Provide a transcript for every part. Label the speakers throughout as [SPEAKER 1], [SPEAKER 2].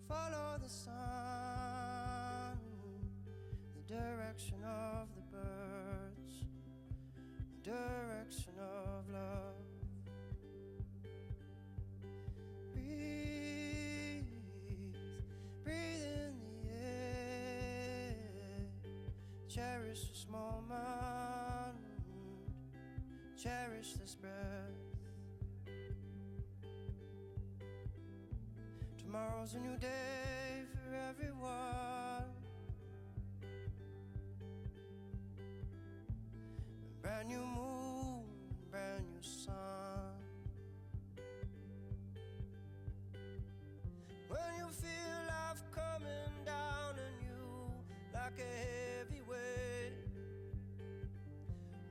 [SPEAKER 1] follow the sun, the direction of the birds, the direction of love. Breathe, breathe in the air, cherish this moment, cherish this breath. Tomorrow's a new day for everyone, a brand new moon, brand new sun. When you feel life coming down on you like a heavy weight,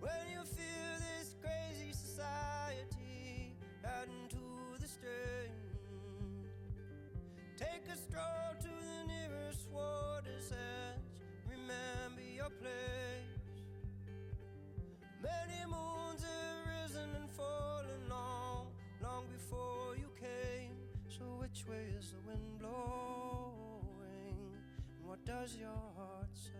[SPEAKER 1] when you feel this crazy society adding to the strain, take a stroll to the nearest water's edge. Remember your place. Many moons have risen and fallen long, long before you came. So which way is the wind blowing? And what does your heart say?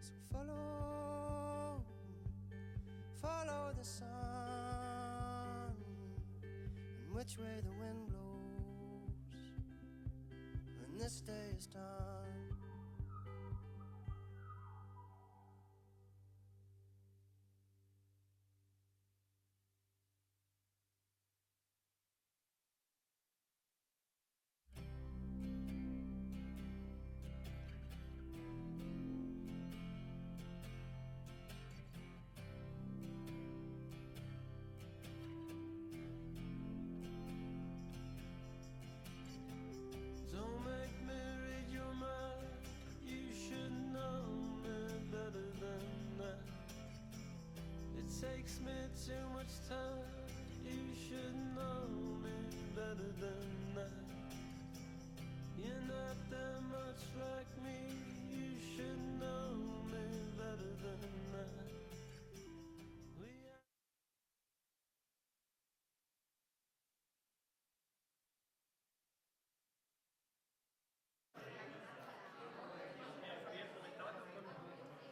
[SPEAKER 1] So follow the sun, and which way the wind blows when this day is done.
[SPEAKER 2] Don't make me read your mind. You should know me better than that. It takes me too much time. You should know me better than that. You're not that much like me. You should know me better than that.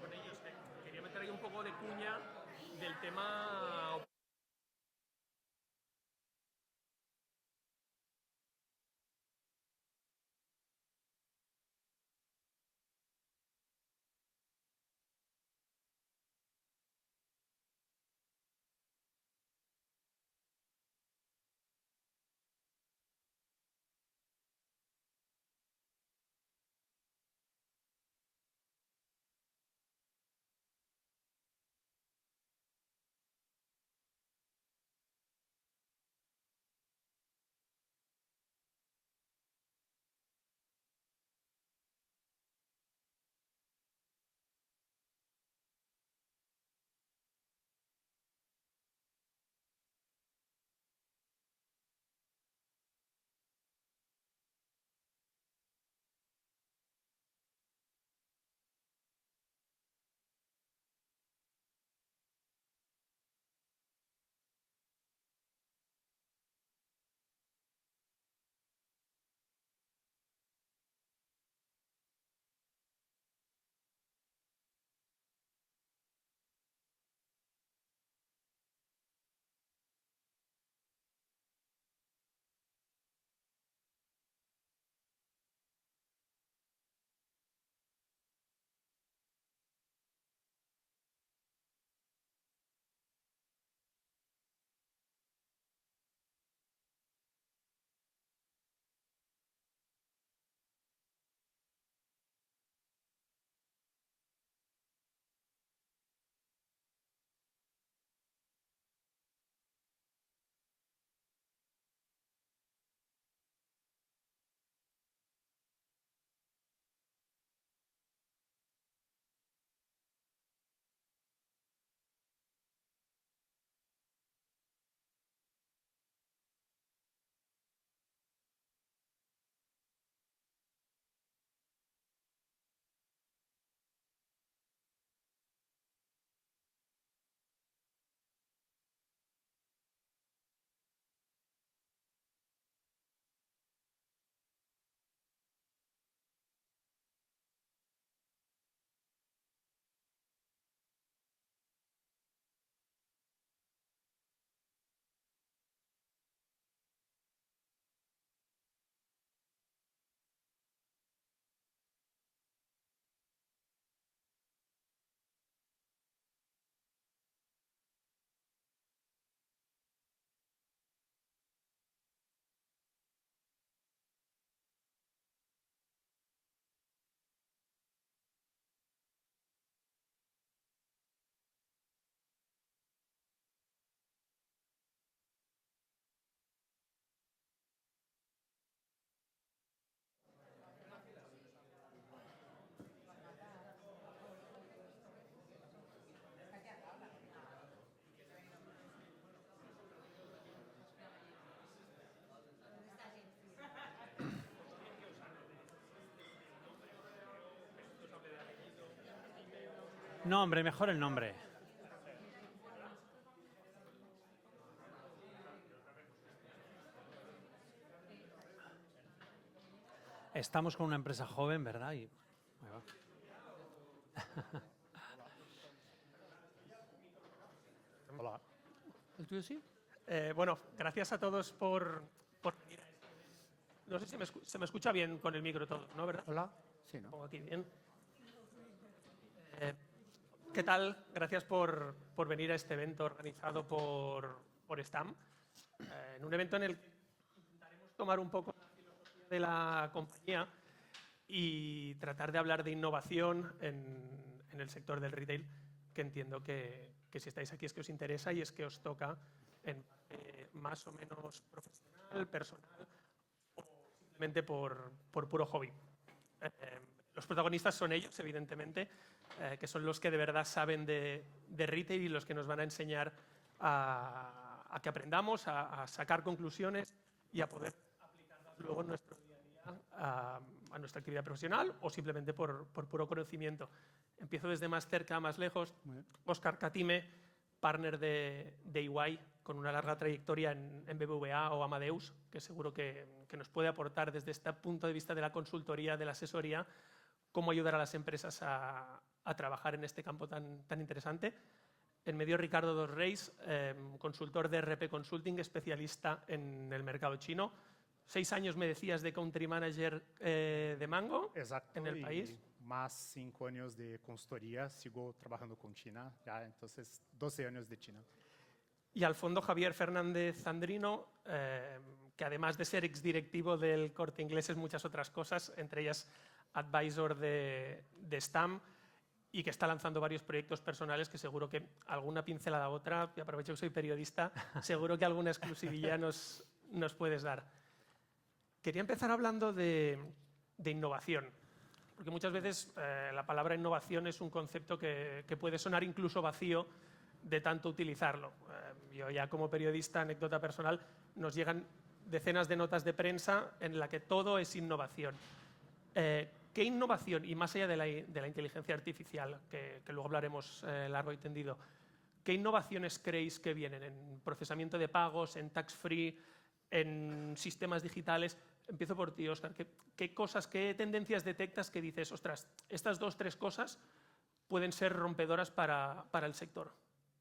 [SPEAKER 3] Con ellos, quería meter ahí un poco de cuña del tema
[SPEAKER 4] Nombre, mejor el nombre. Estamos con una empresa joven, ¿verdad? Y... ahí va.
[SPEAKER 5] Hola.
[SPEAKER 4] ¿El tuyo sí?
[SPEAKER 3] Bueno, gracias a todos por venir. No sé si se me escucha bien con el micro todo, ¿no? ¿Verdad?
[SPEAKER 5] Hola. Sí, ¿no?
[SPEAKER 3] Pongo aquí bien. ¿Qué tal? Gracias por venir a este evento organizado por STAM. En un evento en el que intentaremos tomar un poco la filosofía de la compañía y tratar de hablar de innovación en el sector del retail, que entiendo que si estáis aquí es que os interesa y es que os toca en más o menos profesional, personal o simplemente por puro hobby. Los protagonistas son ellos, evidentemente, que son los que de verdad saben de retail y los que nos van a enseñar a que aprendamos, a sacar conclusiones y a poder aplicarlas luego en nuestro día a día a nuestra actividad profesional o simplemente por puro conocimiento. Empiezo desde más cerca a más lejos. Óscar Catime, partner de EY, con una larga trayectoria en BBVA o Amadeus, que seguro que nos puede aportar desde este punto de vista de la consultoría, de la asesoría, cómo ayudar a las empresas a trabajar en este campo tan interesante. En medio, Ricardo Dos Reis, consultor de RP Consulting, especialista en el mercado chino. 6 años, me decías, de country manager de Mango.
[SPEAKER 5] Exacto,
[SPEAKER 3] en el país.
[SPEAKER 5] Más 5 años de consultoría, sigo trabajando con China, ya entonces 12 años de China.
[SPEAKER 3] Y al fondo, Javier Fernández Andrino, que además de ser exdirectivo del Corte Inglés es muchas otras cosas, entre ellas advisor de STAM, y que está lanzando varios proyectos personales que seguro que alguna pincelada u otra, y aprovecho que soy periodista, seguro que alguna exclusivilla nos puedes dar. Quería empezar hablando de innovación, porque muchas veces la palabra innovación es un concepto que puede sonar incluso vacío de tanto utilizarlo. Yo ya como periodista, anécdota personal, nos llegan decenas de notas de prensa en la que todo es innovación. ¿Qué innovación, y más allá de la inteligencia artificial, que luego hablaremos largo y tendido, qué innovaciones creéis que vienen en procesamiento de pagos, en tax free, en sistemas digitales? Empiezo por ti, Óscar. ¿Qué tendencias detectas que dices, ostras, estas 2 o 3 cosas pueden ser rompedoras para el sector?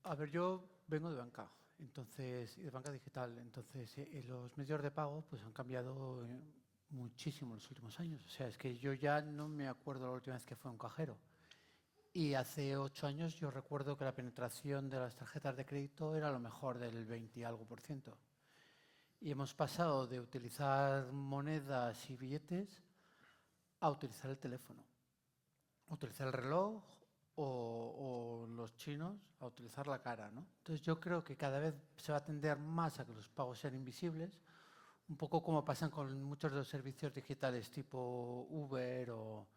[SPEAKER 6] A ver, yo vengo de banca, entonces, y de banca digital, entonces los medios de pago pues han cambiado muchísimo en los últimos años. O sea, es que yo ya no me acuerdo la última vez que fue a un cajero. Y hace 8 años yo recuerdo que la penetración de las tarjetas de crédito era lo mejor del 20 y algo %. Y hemos pasado de utilizar monedas y billetes a utilizar el teléfono, a utilizar el reloj o los chinos a utilizar la cara, ¿no? Entonces yo creo que cada vez se va a tender más a que los pagos sean invisibles, un poco como pasan con muchos de los servicios digitales tipo Uber o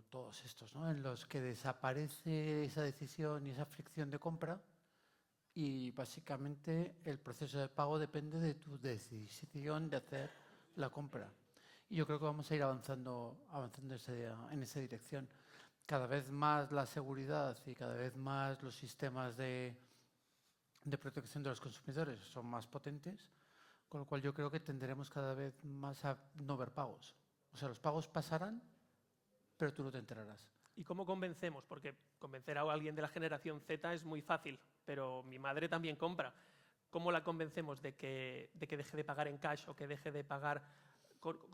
[SPEAKER 6] todos estos, ¿no? En los que desaparece esa decisión y esa fricción de compra y básicamente el proceso de pago depende de tu decisión de hacer la compra. Y yo creo que vamos a ir avanzando en esa dirección. Cada vez más la seguridad y cada vez más los sistemas de protección de los consumidores son más potentes, con lo cual yo creo que tenderemos cada vez más a no ver pagos. O sea, los pagos pasarán, pero tú no te enterarás.
[SPEAKER 3] ¿Y cómo convencemos? Porque convencer a alguien de la generación Z es muy fácil, pero mi madre también compra. ¿Cómo la convencemos de que deje de pagar en cash o que deje de pagar,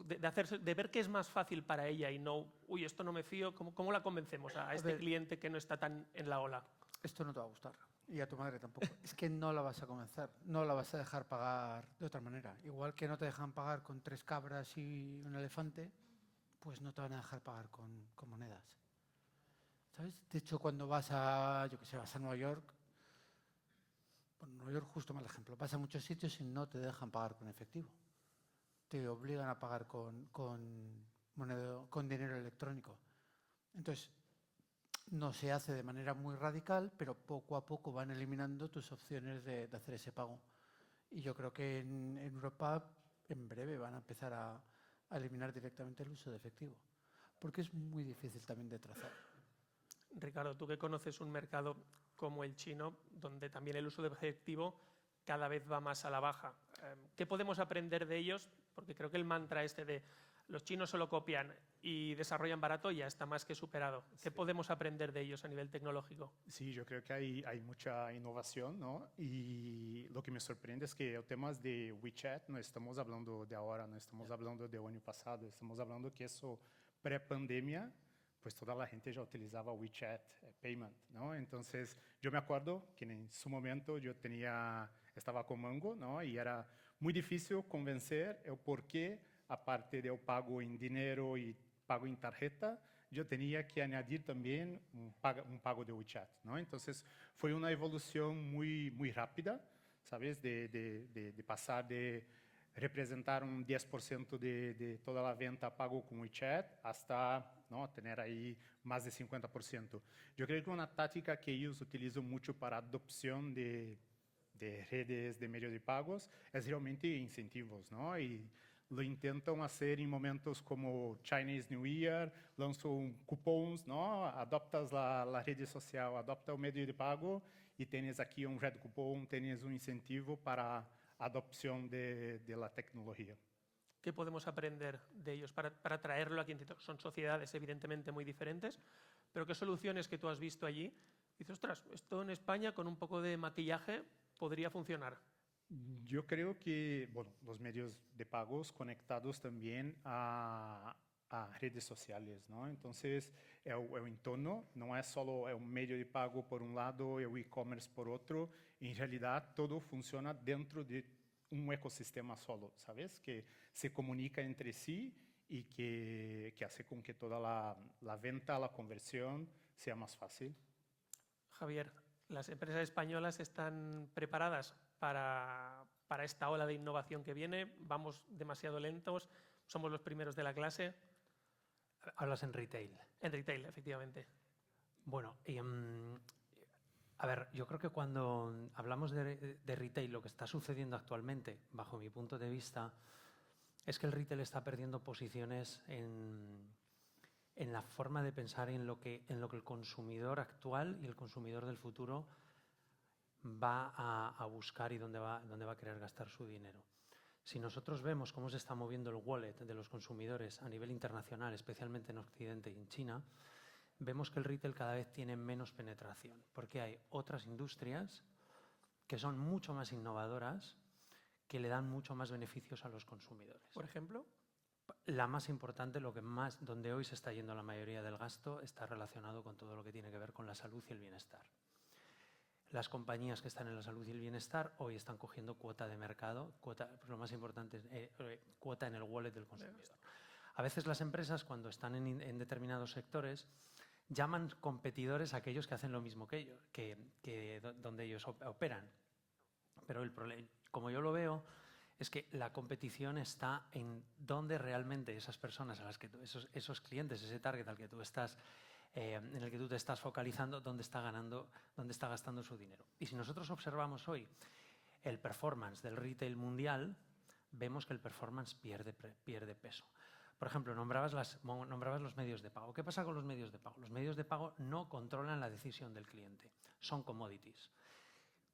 [SPEAKER 3] de ver que es más fácil para ella y no, uy, esto no me fío? ¿Cómo la convencemos a este cliente que no está tan en la ola?
[SPEAKER 6] Esto no te va a gustar. Y a tu madre tampoco. Es que no la vas a convencer, no la vas a dejar pagar de otra manera. Igual que no te dejan pagar con 3 cabras y un elefante, pues no te van a dejar pagar con monedas. ¿Sabes? De hecho, cuando vas a Nueva York, bueno, Nueva York justo mal ejemplo, vas a muchos sitios y no te dejan pagar con efectivo. Te obligan a pagar con dinero electrónico. Entonces, no se hace de manera muy radical, pero poco a poco van eliminando tus opciones de hacer ese pago. Y yo creo que en Europa en breve van a empezar a eliminar directamente el uso de efectivo, porque es muy difícil también de trazar.
[SPEAKER 3] Ricardo, tú que conoces un mercado como el chino, donde también el uso de efectivo cada vez va más a la baja. ¿Qué podemos aprender de ellos? Porque creo que el mantra este de los chinos solo copian y desarrollan barato ya está más que superado. ¿Qué podemos aprender de ellos a nivel tecnológico?
[SPEAKER 5] Sí, yo creo que hay mucha innovación, ¿no? Y lo que me sorprende es que el tema de WeChat no estamos hablando de ahora, no estamos hablando del año pasado, estamos hablando que eso pré-pandemia, pues toda la gente ya utilizaba WeChat Payment, ¿no? Entonces, yo me acuerdo que en su momento yo estaba con Mango, ¿no? Y era muy difícil convencer el por qué, aparte del pago en dinero y pago en tarjeta, yo tenía que añadir también un pago de WeChat, ¿no? Entonces, fue una evolución muy rápida, ¿sabes? De pasar de representar un 10% de toda la venta pago con WeChat hasta, ¿no?, tener ahí más de 50%. Yo creo que una táctica que ellos utilizan mucho para adopción de redes de medios de pagos es realmente incentivos, ¿no? Y lo intentan hacer en momentos como Chinese New Year, lanzan cupons, ¿no? Adoptas la red social, adopta el medio de pago y tienes aquí un red cupón, tienes un incentivo para adopción de la tecnología.
[SPEAKER 3] ¿Qué podemos aprender de ellos para traerlo aquí? Son sociedades evidentemente muy diferentes, pero ¿qué soluciones que tú has visto allí? Dices, ostras, esto en España con un poco de maquillaje podría funcionar.
[SPEAKER 5] Yo creo que, bueno, los medios de pagos conectados también a redes sociales, ¿no? Entonces, el entorno no es solo el medio de pago por un lado, el e-commerce por otro. En realidad, todo funciona dentro de un ecosistema solo, ¿sabes? Que se comunica entre sí y que hace con que toda la venta, la conversión sea más fácil.
[SPEAKER 3] Javier, ¿las empresas españolas están preparadas para esta ola de innovación que viene? ¿Vamos demasiado lentos? ¿Somos los primeros de la clase?
[SPEAKER 4] Hablas en retail.
[SPEAKER 3] En retail, efectivamente.
[SPEAKER 4] Bueno, a ver, yo creo que cuando hablamos de retail, lo que está sucediendo actualmente, bajo mi punto de vista, es que el retail está perdiendo posiciones en la forma de pensar en lo que el consumidor actual y el consumidor del futuro va a buscar y dónde va a querer gastar su dinero. Si nosotros vemos cómo se está moviendo el wallet de los consumidores a nivel internacional, especialmente en Occidente y en China, vemos que el retail cada vez tiene menos penetración, porque hay otras industrias que son mucho más innovadoras, que le dan mucho más beneficios a los consumidores.
[SPEAKER 3] Por ejemplo,
[SPEAKER 4] la más importante, donde hoy se está yendo la mayoría del gasto, está relacionado con todo lo que tiene que ver con la salud y el bienestar. Las compañías que están en la salud y el bienestar hoy están cogiendo cuota de mercado, lo más importante es cuota en el wallet del consumidor. A veces las empresas, cuando están en determinados sectores, llaman competidores a aquellos que hacen lo mismo que ellos, donde ellos operan. Pero el problema, como yo lo veo, es que la competición está en dónde realmente esas personas, esos clientes, ese target al que tú estás, en el que tú te estás focalizando, dónde está gastando su dinero. Y si nosotros observamos hoy el performance del retail mundial, vemos que el performance pierde peso. Por ejemplo, nombrabas los medios de pago. ¿Qué pasa con los medios de pago? Los medios de pago no controlan la decisión del cliente, son commodities.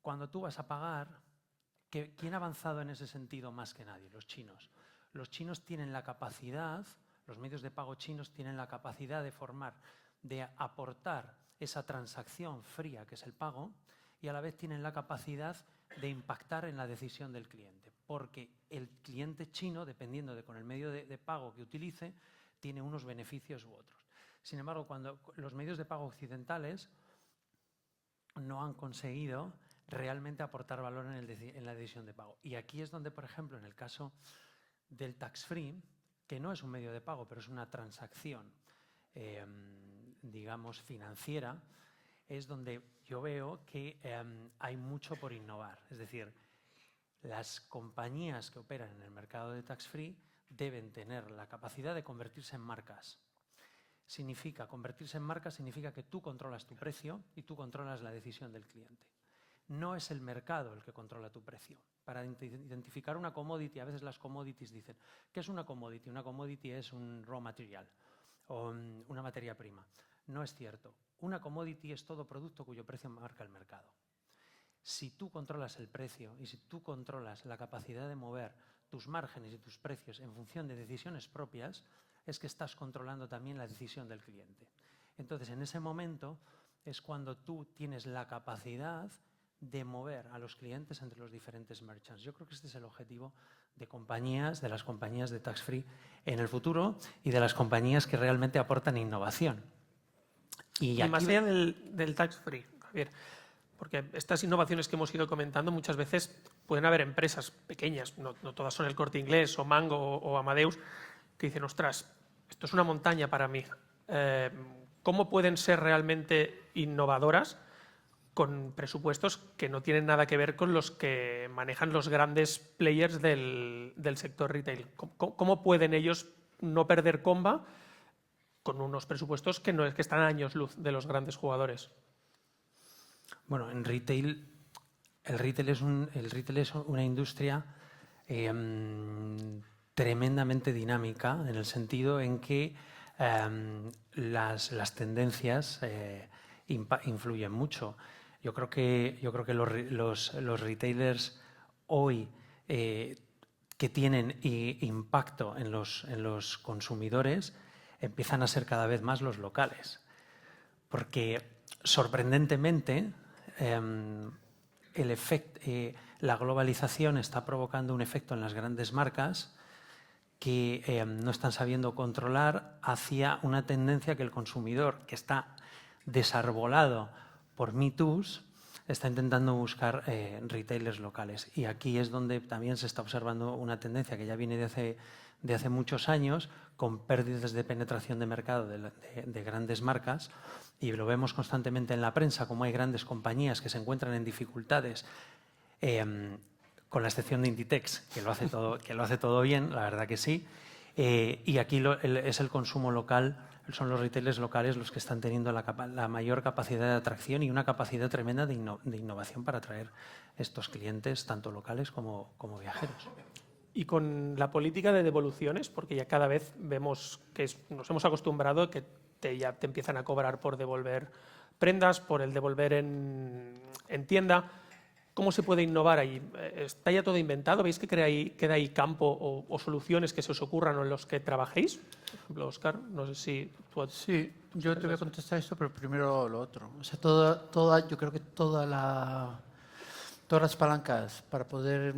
[SPEAKER 4] Cuando tú vas a pagar, ¿quién ha avanzado en ese sentido más que nadie? Los chinos. Los chinos tienen la capacidad, los medios de pago chinos tienen la capacidad de aportar esa transacción fría que es el pago y a la vez tienen la capacidad de impactar en la decisión del cliente, porque el cliente chino, dependiendo con el medio de pago que utilice, tiene unos beneficios u otros. Sin embargo, cuando los medios de pago occidentales no han conseguido realmente aportar valor en la decisión de pago. Y aquí es donde, por ejemplo, en el caso del tax free, que no es un medio de pago, pero es una transacción, digamos, financiera, es donde yo veo que hay mucho por innovar. Es decir, las compañías que operan en el mercado de tax free deben tener la capacidad de convertirse en marcas. Convertirse en marcas significa que tú controlas tu precio y tú controlas la decisión del cliente. No es el mercado el que controla tu precio. Para identificar una commodity, a veces las commodities dicen, ¿qué es una commodity? Una commodity es un raw material o una materia prima. No es cierto. Una commodity es todo producto cuyo precio marca el mercado. Si tú controlas el precio y si tú controlas la capacidad de mover tus márgenes y tus precios en función de decisiones propias, es que estás controlando también la decisión del cliente. Entonces, en ese momento es cuando tú tienes la capacidad de mover a los clientes entre los diferentes merchants. Yo creo que este es el objetivo de las compañías de tax free en el futuro y de las compañías que realmente aportan innovación.
[SPEAKER 3] Y más allá del tax free, Javier, porque estas innovaciones que hemos ido comentando muchas veces pueden haber empresas pequeñas, no todas son El Corte Inglés o Mango o Amadeus, que dicen, ostras, esto es una montaña para mí. ¿Cómo pueden ser realmente innovadoras con presupuestos que no tienen nada que ver con los que manejan los grandes players del sector retail? ¿Cómo pueden ellos no perder comba con unos presupuestos que están a años luz de los grandes jugadores?
[SPEAKER 4] Bueno, en retail, el retail es una industria tremendamente dinámica, en el sentido en que las tendencias influyen mucho. Yo creo que los retailers hoy que tienen impacto en los consumidores empiezan a ser cada vez más los locales. Porque sorprendentemente la globalización está provocando un efecto en las grandes marcas que no están sabiendo controlar hacia una tendencia que el consumidor, que está desarbolado por Me Toos, está intentando buscar retailers locales. Y aquí es donde también se está observando una tendencia que ya viene de hace muchos años, con pérdidas de penetración de mercado de grandes marcas, y lo vemos constantemente en la prensa, como hay grandes compañías que se encuentran en dificultades, con la excepción de Inditex, que lo hace todo bien, la verdad que sí. Y aquí es el consumo local, son los retailers locales los que están teniendo la mayor capacidad de atracción y una capacidad tremenda de innovación para atraer estos clientes, tanto locales como viajeros.
[SPEAKER 3] Y con la política de devoluciones, porque ya cada vez vemos que nos hemos acostumbrado a que ya te empiezan a cobrar por devolver prendas, por el devolver en tienda. ¿Cómo se puede innovar ahí? ¿Está ya todo inventado? ¿Veis que queda ahí campo o soluciones que se os ocurran o en los que trabajéis? Por ejemplo, Óscar, no sé si tú...
[SPEAKER 6] Sí, yo te voy a contestar esto, pero primero lo otro. O sea, yo creo que todas las palancas para poder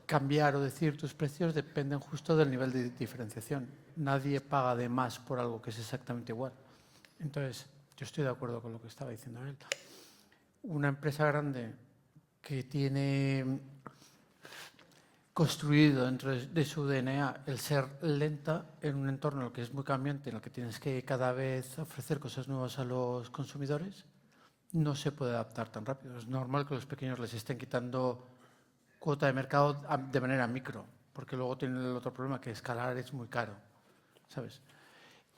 [SPEAKER 6] cambiar o decir tus precios dependen justo del nivel de diferenciación. Nadie paga de más por algo que es exactamente igual. Entonces, yo estoy de acuerdo con lo que estaba diciendo él. Una empresa grande que tiene construido dentro de su DNA el ser lenta en un entorno en el que es muy cambiante, en el que tienes que cada vez ofrecer cosas nuevas a los consumidores, no se puede adaptar tan rápido. Es normal que los pequeños les estén quitando cuota de mercado de manera micro, porque luego tienen el otro problema, que escalar es muy caro, ¿sabes?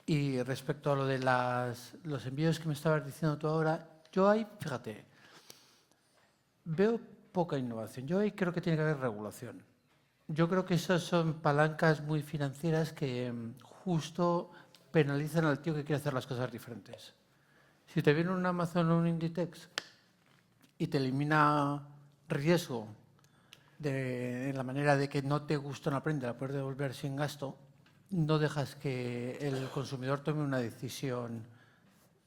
[SPEAKER 6] Y respecto a lo de los envíos que me estabas diciendo tú ahora, yo ahí, fíjate, veo poca innovación. Yo ahí creo que tiene que haber regulación. Yo creo que esas son palancas muy financieras que justo penalizan al tío que quiere hacer las cosas diferentes. Si te viene un Amazon o un Inditex y te elimina riesgo en la manera de que no te gusta una prenda, la puedes devolver sin gasto, no dejas que el consumidor tome una decisión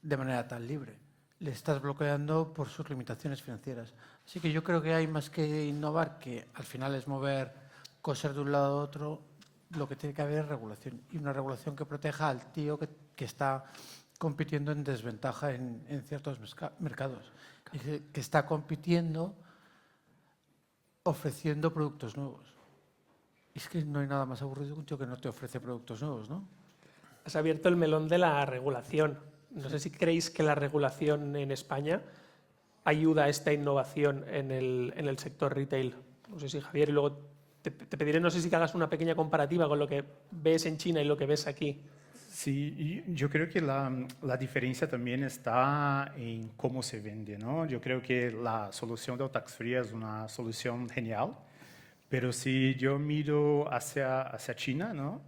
[SPEAKER 6] de manera tan libre. Le estás bloqueando por sus limitaciones financieras. Así que yo creo que hay más que innovar, que al final es mover cosas de un lado a otro, lo que tiene que haber es regulación. Y una regulación que proteja al tío que está compitiendo en desventaja en ciertos mercados. Que está compitiendo ofreciendo productos nuevos. Es que no hay nada más aburrido que un tío que no te ofrece productos nuevos, ¿no?
[SPEAKER 3] Has abierto el melón de la regulación. No sé si creéis que la regulación en España ayuda a esta innovación en el sector retail. No sé si, Javier, y luego te pediré, no sé si que hagas una pequeña comparativa con lo que ves en China y lo que ves aquí.
[SPEAKER 5] Sí, yo creo que la diferencia también está en cómo se vende, ¿no? Yo creo que la solución del tax free es una solución genial, pero si yo miro hacia China, ¿no?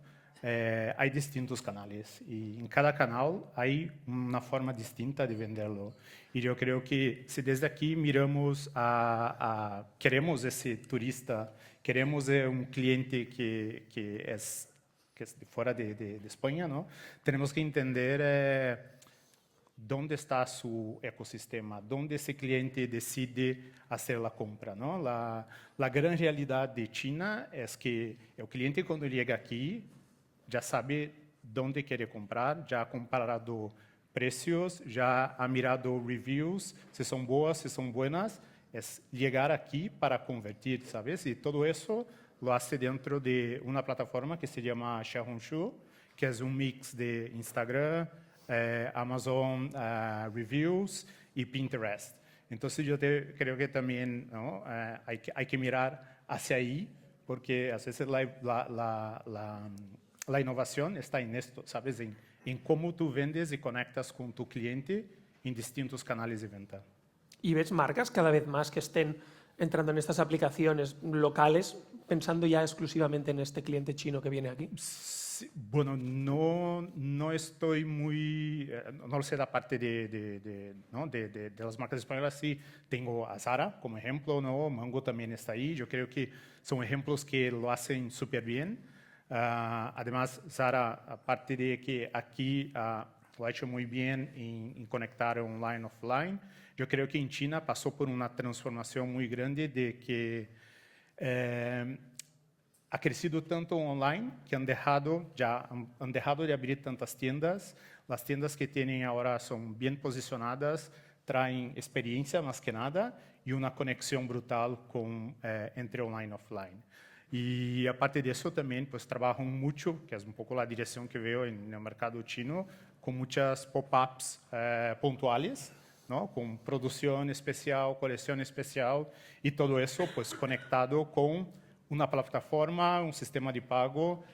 [SPEAKER 5] hay distintos canales y en cada canal hay una forma distinta de venderlo. Y yo creo que si desde aquí miramos queremos ese turista, queremos un cliente que es de fuera de España, ¿no? Tenemos que entender dónde está su ecosistema, dónde ese cliente decide hacer la compra, ¿no? La gran realidad de China es que el cliente cuando llega aquí ya sabe dónde quiere comprar, ya ha comparado precios, ya ha mirado reviews, si son boas, si son buenas. Es llegar aquí para convertir, ¿sabes? Y todo eso lo hace dentro de una plataforma que se llama Xiaohongshu, que es un mix de Instagram, Amazon Reviews y Pinterest. Entonces yo creo que también, ¿no? hay que mirar hacia ahí, porque a veces la innovación está en esto, ¿sabes? En cómo tú vendes y conectas con tu cliente en distintos canales de venta.
[SPEAKER 3] ¿Y ves marcas cada vez más que estén entrando en estas aplicaciones locales, pensando ya exclusivamente en este cliente chino que viene aquí?
[SPEAKER 5] Sí, bueno, no estoy muy, no lo sé la parte ¿no? de las marcas españolas. Sí, tengo a Zara como ejemplo, ¿no? Mango también está ahí. Yo creo que son ejemplos que lo hacen súper bien. Además, Zara, aparte de que aquí lo ha hecho muy bien en conectar online offline, yo creo que en China pasó por una transformación muy grande de que ha crecido tanto online que han dejado de abrir tantas tiendas. Las tiendas que tienen ahora son bien posicionadas, traen experiencia más que nada y una conexión brutal entre online y offline. Y aparte de eso también pues trabajan mucho, que es un poco la dirección que veo en el mercado chino, con muchas pop-ups puntuales, ¿no? Con producción especial, colección especial y todo eso pues conectado con una plataforma, un sistema de pago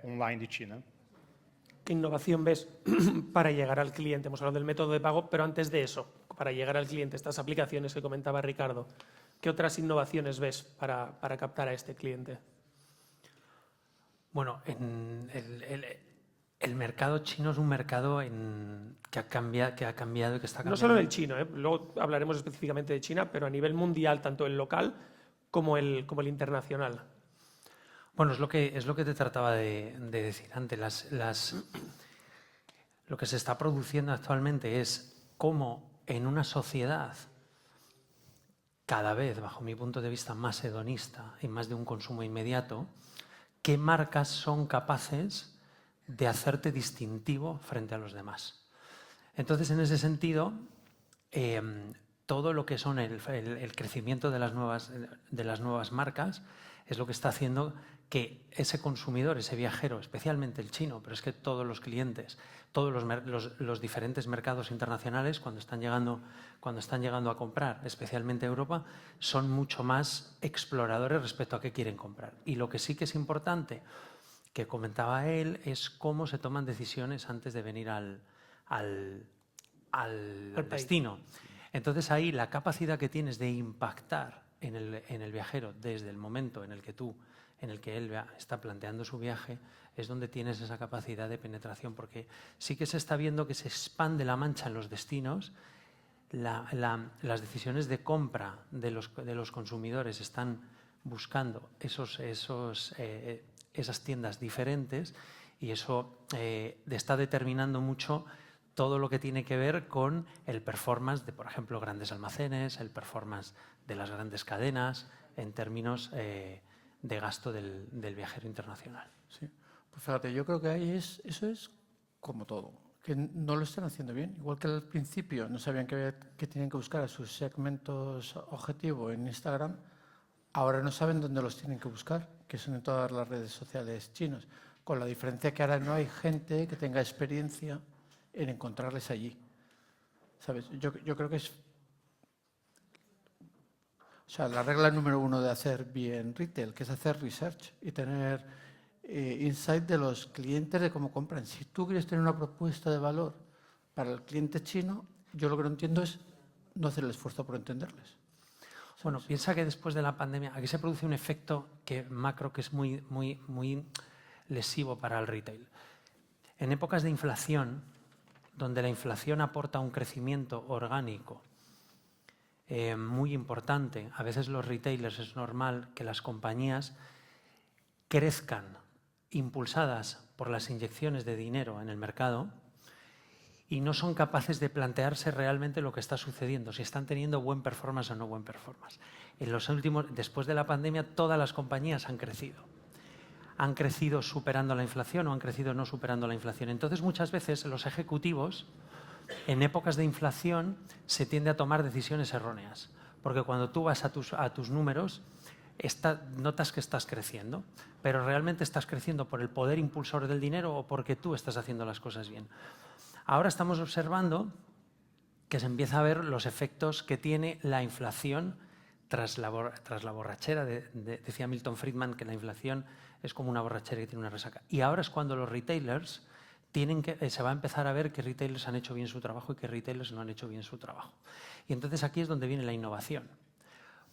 [SPEAKER 5] online de China.
[SPEAKER 3] ¿Qué innovación ves para llegar al cliente? Hemos hablado del método de pago, pero antes de eso, para llegar al cliente, estas aplicaciones que comentaba Ricardo, ¿qué otras innovaciones ves para captar a este cliente?
[SPEAKER 4] Bueno, el mercado chino es un mercado que ha cambiado y que está cambiando.
[SPEAKER 3] No solo el chino, luego hablaremos específicamente de China, pero a nivel mundial, tanto el local como el internacional.
[SPEAKER 4] Bueno, es lo que te trataba de decir antes. Lo que se está produciendo actualmente es cómo en una sociedad cada vez, bajo mi punto de vista, más hedonista y más de un consumo inmediato, qué marcas son capaces de hacerte distintivo frente a los demás. Entonces, en ese sentido, todo lo que son el crecimiento de las nuevas marcas es lo que está haciendo que ese consumidor, ese viajero, especialmente el chino, pero es que todos los clientes, todos los diferentes mercados internacionales, cuando están llegando a comprar, especialmente a Europa, son mucho más exploradores respecto a qué quieren comprar. Y lo que sí que es importante, que comentaba él, es cómo se toman decisiones antes de venir al destino. Entonces ahí la capacidad que tienes de impactar en el viajero desde el momento en el que él está planteando su viaje es donde tienes esa capacidad de penetración, porque sí que se está viendo que se expande la mancha en los destinos, las decisiones de compra de los consumidores están buscando esas tiendas diferentes y eso está determinando mucho todo lo que tiene que ver con el performance de, por ejemplo, grandes almacenes, el performance de las grandes cadenas en términos de gasto del viajero internacional.
[SPEAKER 6] Sí. Pues fíjate, yo creo que ahí eso es como todo, que no lo están haciendo bien. Igual que al principio no sabían que tenían que buscar a sus segmentos objetivo en Instagram, ahora no saben dónde los tienen que buscar, que son en todas las redes sociales chinas, con la diferencia que ahora no hay gente que tenga experiencia en encontrarles allí. ¿Sabes? Yo creo que es... O sea, la regla número 1 de hacer bien retail, que es hacer research y tener insight de los clientes de cómo compran. Si tú quieres tener una propuesta de valor para el cliente chino, yo lo que no entiendo es no hacer el esfuerzo por entenderles. ¿Sabes?
[SPEAKER 4] Bueno, piensa que después de la pandemia aquí se produce un efecto macro que es muy lesivo para el retail. En épocas de inflación, donde la inflación aporta un crecimiento orgánico muy importante, a veces los retailers es normal que las compañías crezcan impulsadas por las inyecciones de dinero en el mercado y no son capaces de plantearse realmente lo que está sucediendo, si están teniendo buen performance o no buen performance. Después de la pandemia, todas las compañías han crecido. Han crecido superando la inflación o han crecido no superando la inflación. Entonces, muchas veces los ejecutivos, en épocas de inflación, se tiende a tomar decisiones erróneas. Porque cuando tú vas a tus números, notas que estás creciendo, pero realmente estás creciendo por el poder impulsor del dinero o porque tú estás haciendo las cosas bien. Ahora estamos observando que se empieza a ver los efectos que tiene la inflación tras la borrachera. Decía Milton Friedman que la inflación es como una borrachera que tiene una resaca. Y ahora es cuando los retailers se va a empezar a ver que retailers han hecho bien su trabajo y que retailers no han hecho bien su trabajo. Y entonces aquí es donde viene la innovación.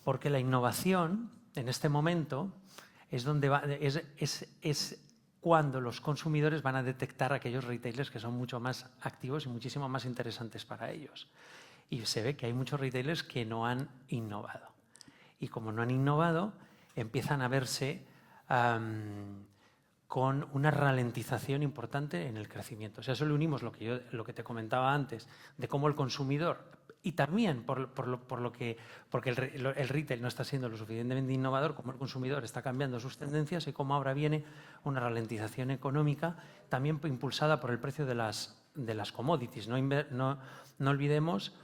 [SPEAKER 4] Porque la innovación, en este momento, es cuando los consumidores van a detectar aquellos retailers que son mucho más activos y muchísimo más interesantes para ellos. Y se ve que hay muchos retailers que no han innovado. Y como no han innovado, empiezan a verse con una ralentización importante en el crecimiento. O sea, eso le unimos lo que te comentaba antes, de cómo el consumidor, y también porque el retail no está siendo lo suficientemente innovador, como el consumidor está cambiando sus tendencias y cómo ahora viene una ralentización económica, también impulsada por el precio de las commodities. No olvidemos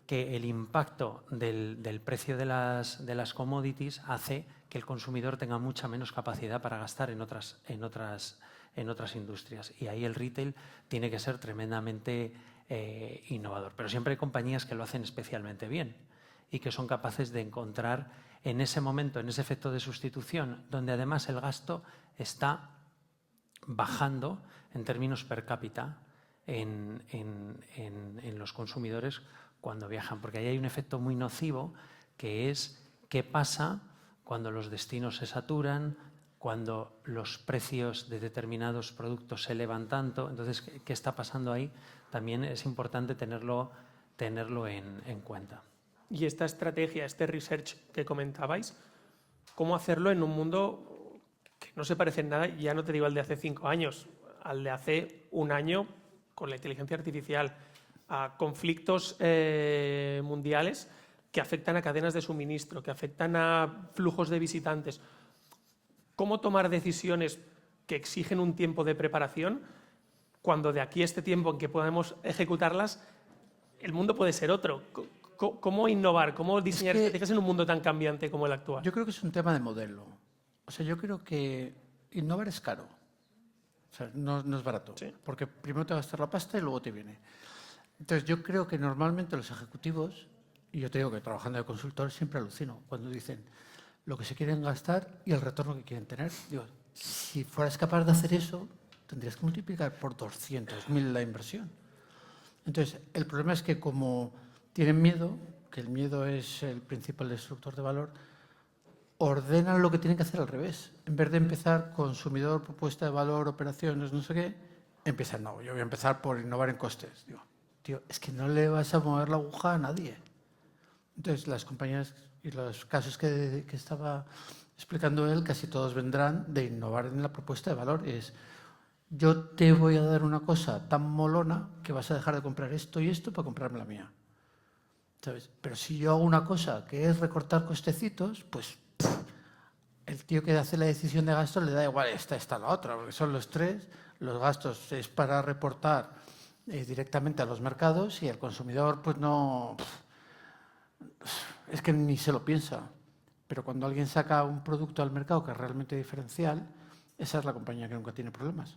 [SPEAKER 4] que el impacto del precio de las commodities hace que el consumidor tenga mucha menos capacidad para gastar en otras industrias. Y ahí el retail tiene que ser tremendamente innovador. Pero siempre hay compañías que lo hacen especialmente bien y que son capaces de encontrar en ese momento, en ese efecto de sustitución, donde además el gasto está bajando en términos per cápita en los consumidores cuando viajan. Porque ahí hay un efecto muy nocivo que es qué pasa cuando los destinos se saturan, cuando los precios de determinados productos se elevan tanto. Entonces, ¿qué está pasando ahí? También es importante tenerlo en cuenta.
[SPEAKER 3] Y esta estrategia, este research que comentabais, ¿cómo hacerlo en un mundo que no se parece en nada, ya no te digo al de hace 5 años, al de hace un año, con la inteligencia artificial, a conflictos mundiales que afectan a cadenas de suministro, que afectan a flujos de visitantes? ¿Cómo tomar decisiones que exigen un tiempo de preparación cuando de aquí a este tiempo en que podemos ejecutarlas, el mundo puede ser otro? ¿Cómo innovar? ¿Cómo diseñar estrategias en un mundo tan cambiante como el actual?
[SPEAKER 6] Yo creo que es un tema de modelo. O sea, yo creo que innovar es caro. O sea, no es barato.
[SPEAKER 3] Sí.
[SPEAKER 6] Porque primero te vas a gastar la pasta y luego te viene. Entonces, yo creo que normalmente los ejecutivos, y yo te digo que trabajando de consultor siempre alucino cuando dicen lo que se quieren gastar y el retorno que quieren tener. Digo, si fueras capaz de hacer eso, tendrías que multiplicar por 200.000 la inversión. Entonces, el problema es que como tienen miedo, que el miedo es el principal destructor de valor, ordenan lo que tienen que hacer al revés. En vez de empezar consumidor, propuesta de valor, operaciones, no sé qué, empiezan, no, yo voy a empezar por innovar en costes. Digo, tío, es que no le vas a mover la aguja a nadie. Entonces, las compañías y los casos que estaba explicando él, casi todos vendrán de innovar en la propuesta de valor. Es, yo te voy a dar una cosa tan molona que vas a dejar de comprar esto y esto para comprarme la mía. ¿Sabes? Pero si yo hago una cosa que es recortar costecitos, pues el tío que hace la decisión de gasto le da igual esta, la otra, porque son los tres. Los gastos es para reportar directamente a los mercados y el consumidor pues no... es que ni se lo piensa. Pero cuando alguien saca un producto al mercado que es realmente diferencial, esa es la compañía que nunca tiene problemas.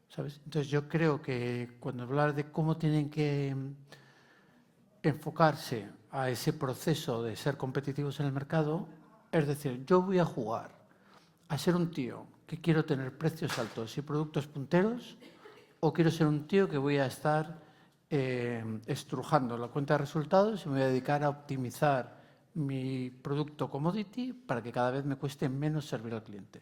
[SPEAKER 6] ¿Sabes? Entonces yo creo que cuando hablar de cómo tienen que enfocarse a ese proceso de ser competitivos en el mercado, es decir, yo voy a jugar a ser un tío que quiero tener precios altos y productos punteros, o quiero ser un tío que voy a estar estrujando la cuenta de resultados y me voy a dedicar a optimizar mi producto commodity para que cada vez me cueste menos servir al cliente.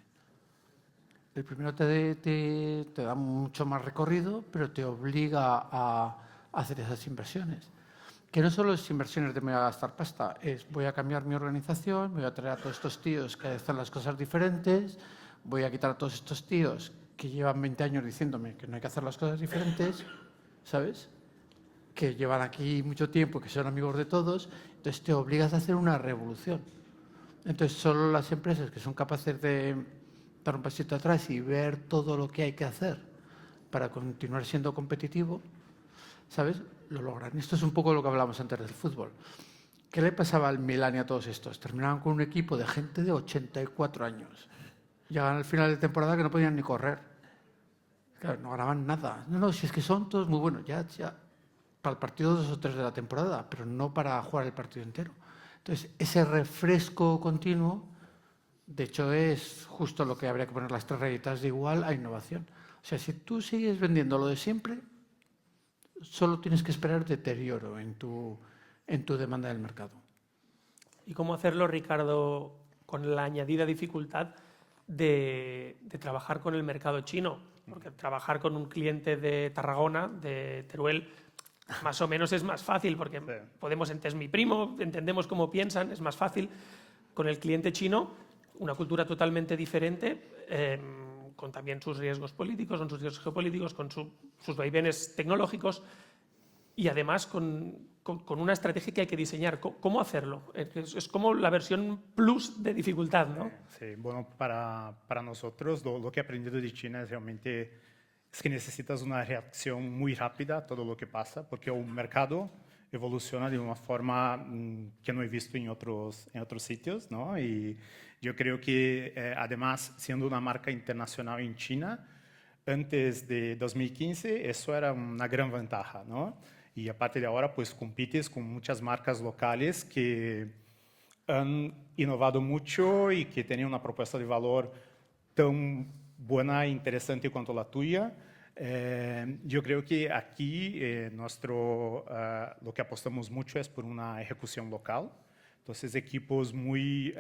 [SPEAKER 6] El primero te da mucho más recorrido, pero te obliga a hacer esas inversiones. Que no solo es inversiones de me voy a gastar pasta, es voy a cambiar mi organización, me voy a traer a todos estos tíos que hacen las cosas diferentes, voy a quitar a todos estos tíos que llevan 20 años diciéndome que no hay que hacer las cosas diferentes, ¿sabes? Que llevan aquí mucho tiempo, que son amigos de todos, entonces te obligas a hacer una revolución. Entonces solo las empresas que son capaces de dar un pasito atrás y ver todo lo que hay que hacer para continuar siendo competitivo, ¿sabes?, lo logran. Esto es un poco lo que hablábamos antes del fútbol. ¿Qué le pasaba al Milán y a todos estos? Terminaban con un equipo de gente de 84 años. Llegaban al final de temporada que no podían ni correr. Claro, no ganaban nada. No, si es que son todos muy buenos. Ya para el partido 2 o 3 de la temporada, pero no para jugar el partido entero. Entonces, ese refresco continuo, de hecho, es justo lo que habría que poner las 3 rayitas de igual a innovación. O sea, si tú sigues vendiendo lo de siempre, solo tienes que esperar deterioro en tu demanda del mercado.
[SPEAKER 3] ¿Y cómo hacerlo, Ricardo, con la añadida dificultad de trabajar con el mercado chino? Porque trabajar con un cliente de Tarragona, de Teruel, más o menos es más fácil, porque podemos, es mi primo, entendemos cómo piensan, es más fácil. Con el cliente chino, una cultura totalmente diferente, con también sus riesgos políticos, con sus riesgos geopolíticos, con sus vaivenes tecnológicos y además con una estrategia que hay que diseñar. ¿Cómo hacerlo? Es como la versión plus de dificultad, ¿no?
[SPEAKER 5] Sí, bueno, para nosotros lo que he aprendido de China es realmente es que necesitas una reacción muy rápida a todo lo que pasa, porque el mercado evoluciona de una forma que no he visto en otros sitios, ¿no? Y yo creo que, además, siendo una marca internacional en China, antes de 2015, eso era una gran ventaja, ¿no? Y a partir de ahora, pues, compites con muchas marcas locales que han innovado mucho y que tienen una propuesta de valor tan buena e interesante cuanto la tuya. Yo creo que aquí lo que apostamos mucho es por una ejecución local. Entonces, equipos muy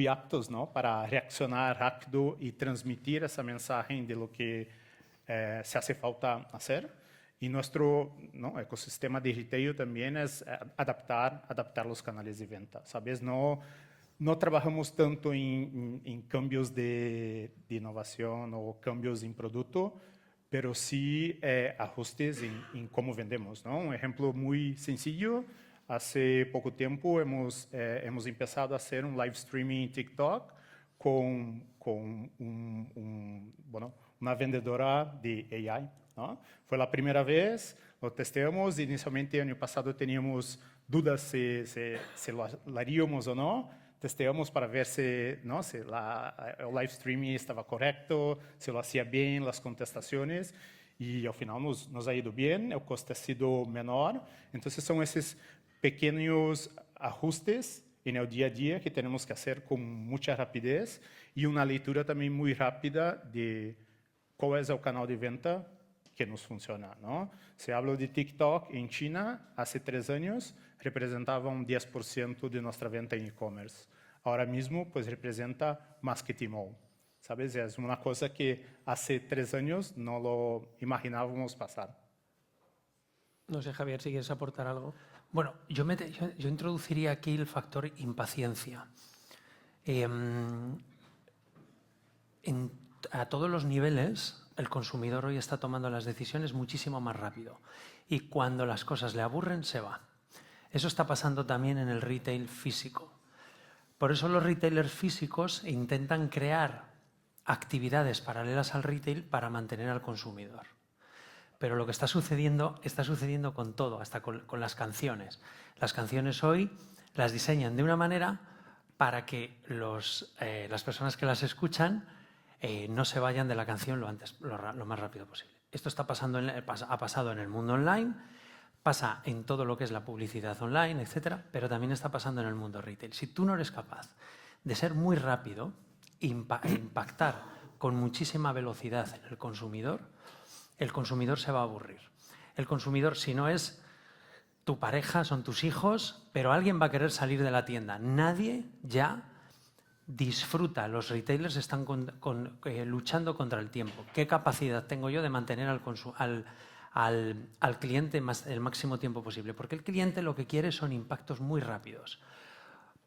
[SPEAKER 5] aptos, ¿no?, para reaccionar rápido y transmitir esa mensaje de lo que se hace falta hacer. Y nuestro ecosistema de retail también es adaptar los canales de venta, ¿sabes? No trabajamos tanto en cambios de innovación o cambios en producto, pero sí ajustes en cómo vendemos, ¿no? Un ejemplo muy sencillo: hace poco tiempo hemos empezado a hacer un live streaming en TikTok con una vendedora de AI, ¿no? Fue la primera vez, lo testeamos. Inicialmente, el año pasado, teníamos dudas si lo haríamos o no. Testeamos para ver si el live streaming estaba correcto, si lo hacía bien, las contestaciones, y al final nos ha ido bien, el coste ha sido menor. Entonces, son esos pequeños ajustes en el día a día que tenemos que hacer con mucha rapidez y una lectura también muy rápida de cuál es el canal de venta que nos funciona, ¿no? Si hablo de TikTok en China, hace 3 años representaba un 10% de nuestra venta en e-commerce. Ahora mismo, pues, representa más que Tmall, ¿sabes? Es una cosa que hace 3 años no lo imaginábamos pasar.
[SPEAKER 3] No sé, Javier, si quieres aportar algo.
[SPEAKER 4] Bueno, yo introduciría aquí el factor impaciencia. A todos los niveles, el consumidor hoy está tomando las decisiones muchísimo más rápido. Y cuando las cosas le aburren, se va. Eso está pasando también en el retail físico. Por eso los retailers físicos intentan crear actividades paralelas al retail para mantener al consumidor. Pero lo que está sucediendo con todo, hasta con las canciones. Las canciones hoy las diseñan de una manera para que las personas que las escuchan no se vayan de la canción lo más rápido posible. Esto ha pasado en el mundo online, pasa en todo lo que es la publicidad online, etcétera, pero también está pasando en el mundo retail. Si tú no eres capaz de ser muy rápido e impactar con muchísima velocidad en el consumidor se va a aburrir. El consumidor, si no es tu pareja, son tus hijos, pero alguien va a querer salir de la tienda. Nadie ya disfruta. Los retailers están luchando contra el tiempo. ¿Qué capacidad tengo yo de mantener al cliente el máximo tiempo posible? Porque el cliente lo que quiere son impactos muy rápidos.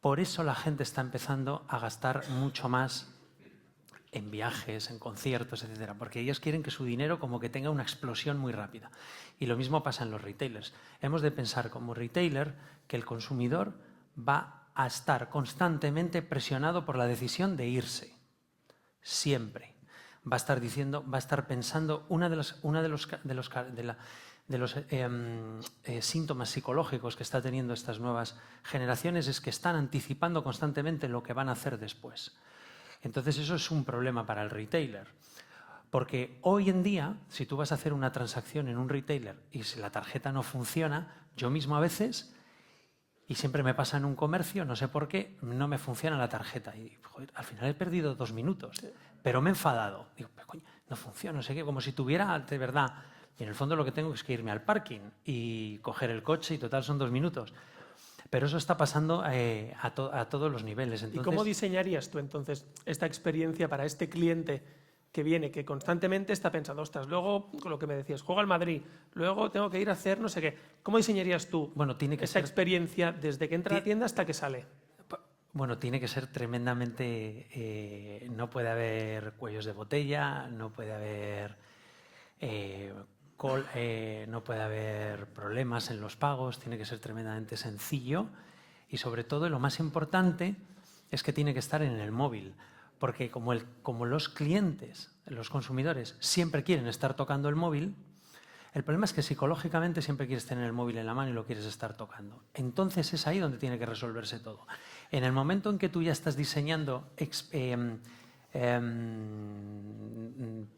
[SPEAKER 4] Por eso la gente está empezando a gastar mucho más en viajes, en conciertos, etcétera, porque ellos quieren que su dinero como que tenga una explosión muy rápida. Y lo mismo pasa en los retailers. Hemos de pensar como retailer que el consumidor va a estar constantemente presionado por la decisión de irse. Siempre. Va a estar pensando uno de los síntomas psicológicos que está teniendo estas nuevas generaciones es que están anticipando constantemente lo que van a hacer después. Entonces eso es un problema para el retailer. Porque hoy en día, si tú vas a hacer una transacción en un retailer y si la tarjeta no funciona, yo mismo a veces, y siempre me pasa en un comercio, no sé por qué, no me funciona la tarjeta. Y joder, al final he perdido 2 minutos, pero me he enfadado. Digo, pero coño, no funciona, no sé qué, como si tuviera de verdad. Y en el fondo lo que tengo es que irme al parking y coger el coche y total son 2 minutos. Pero eso está pasando a todos los niveles. Entonces,
[SPEAKER 3] ¿y cómo diseñarías tú entonces esta experiencia para este cliente que viene, que constantemente está pensando, ostras, luego, con lo que me decías, juego al Madrid, luego tengo que ir a hacer no sé qué? ¿Cómo diseñarías tú esa experiencia desde que entra a la tienda hasta que sale?
[SPEAKER 4] Bueno, tiene que ser tremendamente... no puede haber cuellos de botella, no puede haber... no puede haber problemas en los pagos, tiene que ser tremendamente sencillo y sobre todo lo más importante es que tiene que estar en el móvil, porque como los clientes, los consumidores siempre quieren estar tocando el móvil, el problema es que psicológicamente siempre quieres tener el móvil en la mano y lo quieres estar tocando. Entonces es ahí donde tiene que resolverse todo. En el momento en que tú ya estás diseñando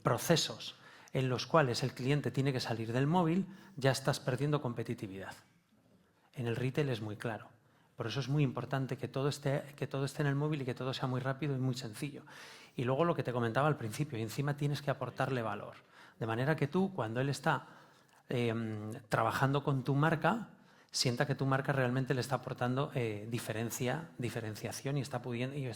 [SPEAKER 4] procesos en los cuales el cliente tiene que salir del móvil, ya estás perdiendo competitividad. En el retail es muy claro. Por eso es muy importante que todo esté en el móvil y que todo sea muy rápido y muy sencillo. Y luego lo que te comentaba al principio, y encima tienes que aportarle valor. De manera que tú, cuando él está trabajando con tu marca, sienta que tu marca realmente le está aportando diferenciación y está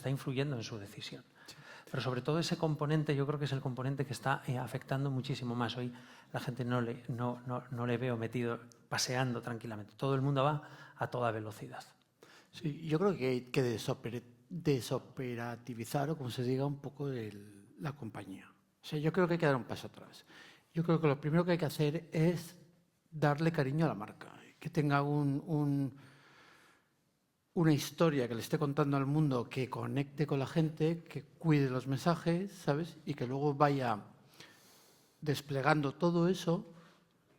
[SPEAKER 4] influyendo en su decisión. Sí. Pero sobre todo ese componente yo creo que es el componente que está afectando muchísimo más. Hoy la gente no le veo metido paseando tranquilamente. Todo el mundo va a toda velocidad.
[SPEAKER 6] Sí, yo creo que hay que desoperativizar, o como se diga, un poco la compañía. O sea, yo creo que hay que dar un paso atrás. Yo creo que lo primero que hay que hacer es darle cariño a la marca, que tenga una historia que le esté contando al mundo, que conecte con la gente, que cuide los mensajes, ¿sabes? Y que luego vaya desplegando todo eso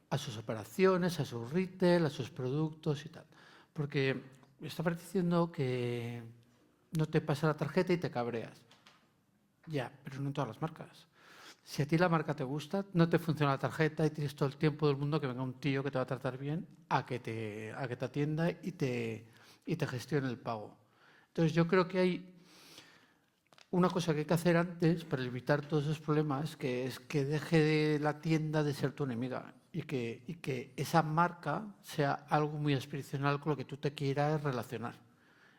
[SPEAKER 6] a sus operaciones, a sus retail, a sus productos y tal. Porque está diciendo que no te pasa la tarjeta y te cabreas. Ya, pero no en todas las marcas. Si a ti la marca te gusta, no te funciona la tarjeta y tienes todo el tiempo del mundo que venga un tío que te va a tratar bien a que te atienda y te gestione el pago. Entonces yo creo que hay una cosa que hay que hacer antes para evitar todos esos problemas, que es que deje la tienda de ser tu enemiga y que esa marca sea algo muy aspiracional con lo que tú te quieras relacionar.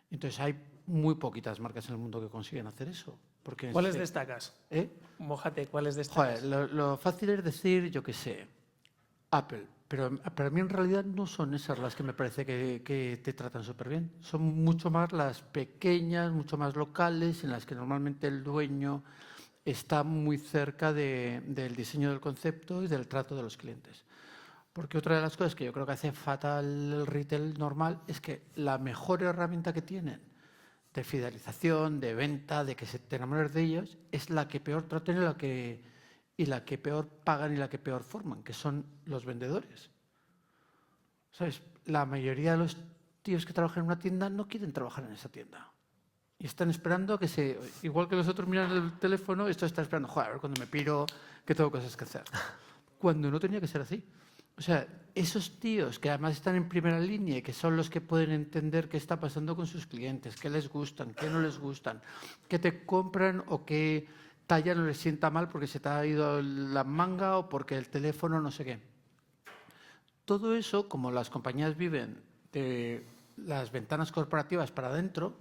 [SPEAKER 6] Entonces hay muy poquitas marcas en el mundo que consiguen hacer eso.
[SPEAKER 3] ¿Cuáles destacas? Mójate, ¿cuáles destacas?
[SPEAKER 6] Joder, lo fácil es decir, yo qué sé, Apple. Pero para mí en realidad no son esas las que me parece que te tratan súper bien. Son mucho más las pequeñas, mucho más locales, en las que normalmente el dueño está muy cerca del diseño del concepto y del trato de los clientes. Porque otra de las cosas que yo creo que hace fatal el retail normal es que la mejor herramienta que tienen de fidelización, de venta, de que se te enamores de ellos, es la que peor tratan y la que peor pagan y la que peor forman, que son los vendedores. ¿Sabes? La mayoría de los tíos que trabajan en una tienda no quieren trabajar en esa tienda. Y están esperando que igual que los otros miran el teléfono, esto está esperando, joder, a ver cuando me piro, que tengo cosas que hacer. Cuando no tenía que ser así. O sea, esos tíos que además están en primera línea y que son los que pueden entender qué está pasando con sus clientes, qué les gustan, qué no les gustan, qué te compran o qué talla no les sienta mal porque se te ha ido la manga o porque el teléfono no sé qué. Todo eso, como las compañías viven de las ventanas corporativas para adentro,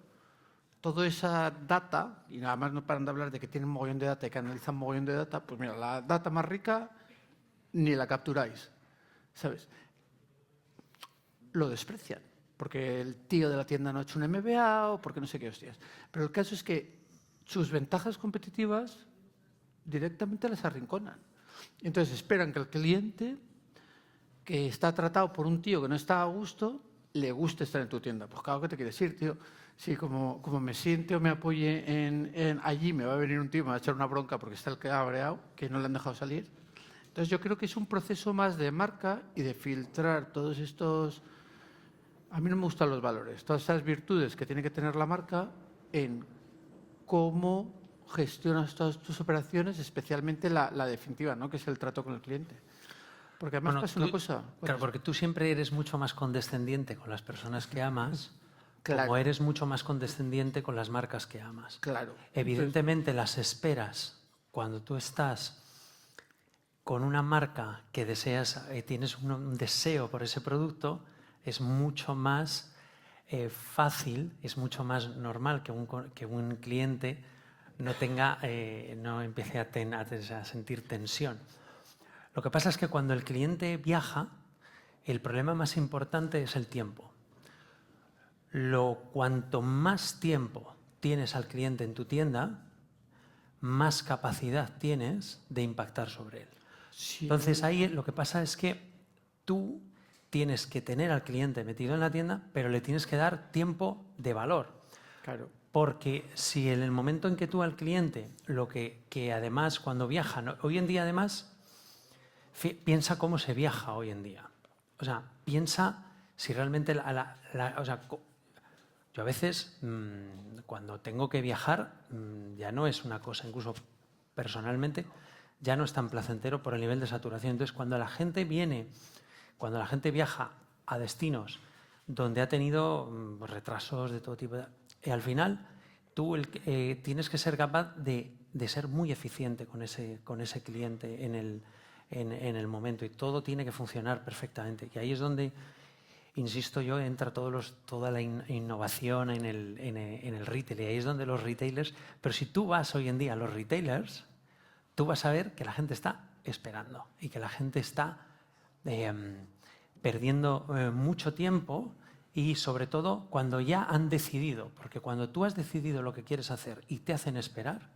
[SPEAKER 6] toda esa data, y nada más no paran de hablar de que tienen mogollón de data y que analizan mogollón de data, pues mira, la data más rica ni la capturáis, ¿sabes? Lo desprecian, porque el tío de la tienda no ha hecho un MBA o porque no sé qué hostias. Pero el caso es que sus ventajas competitivas directamente las arrinconan. Entonces esperan que el cliente, que está tratado por un tío que no está a gusto, le guste estar en tu tienda. Pues claro que te quieres ir, tío. Si como me siente o me apoye allí, me va a venir un tío y me va a echar una bronca porque está el que ha cabreado, que no le han dejado salir. Entonces yo creo que es un proceso más de marca y de filtrar todos estos... A mí no me gustan los valores, todas esas virtudes que tiene que tener la marca en cómo gestionas todas tus operaciones, especialmente la definitiva, ¿no? Que es el trato con el cliente. Porque además pasa una cosa...
[SPEAKER 4] Claro, porque tú siempre eres mucho más condescendiente con las personas que amas,
[SPEAKER 6] Claro.
[SPEAKER 4] como eres mucho más condescendiente con las marcas que amas.
[SPEAKER 6] Claro.
[SPEAKER 4] Evidentemente las esperas cuando tú estás con una marca que deseas, tienes un deseo por ese producto, es mucho más fácil, es mucho más normal que un cliente no empiece a sentir tensión. Lo que pasa es que cuando el cliente viaja, el problema más importante es el tiempo. Cuanto más tiempo tienes al cliente en tu tienda, más capacidad tienes de impactar sobre él.
[SPEAKER 6] Sí.
[SPEAKER 4] Entonces ahí lo que pasa es que tú tienes que tener al cliente metido en la tienda, pero le tienes que dar tiempo de valor.
[SPEAKER 6] Claro.
[SPEAKER 4] Porque si en el momento en que tú al cliente, que además cuando viaja, hoy en día además, piensa cómo se viaja hoy en día. O sea, piensa si realmente yo a veces, cuando tengo que viajar, ya no es una cosa, incluso personalmente, ya no es tan placentero por el nivel de saturación. Entonces, cuando la gente viaja a destinos donde ha tenido retrasos de todo tipo, y al final tú tienes que ser capaz de ser muy eficiente con ese cliente en el momento, y todo tiene que funcionar perfectamente. Y ahí es donde, insisto yo, entra toda la innovación en el retail, y ahí es donde los retailers... Pero si tú vas hoy en día a los retailers, tú vas a ver que la gente está esperando y que la gente está perdiendo mucho tiempo, y sobre todo cuando ya han decidido, porque cuando tú has decidido lo que quieres hacer y te hacen esperar,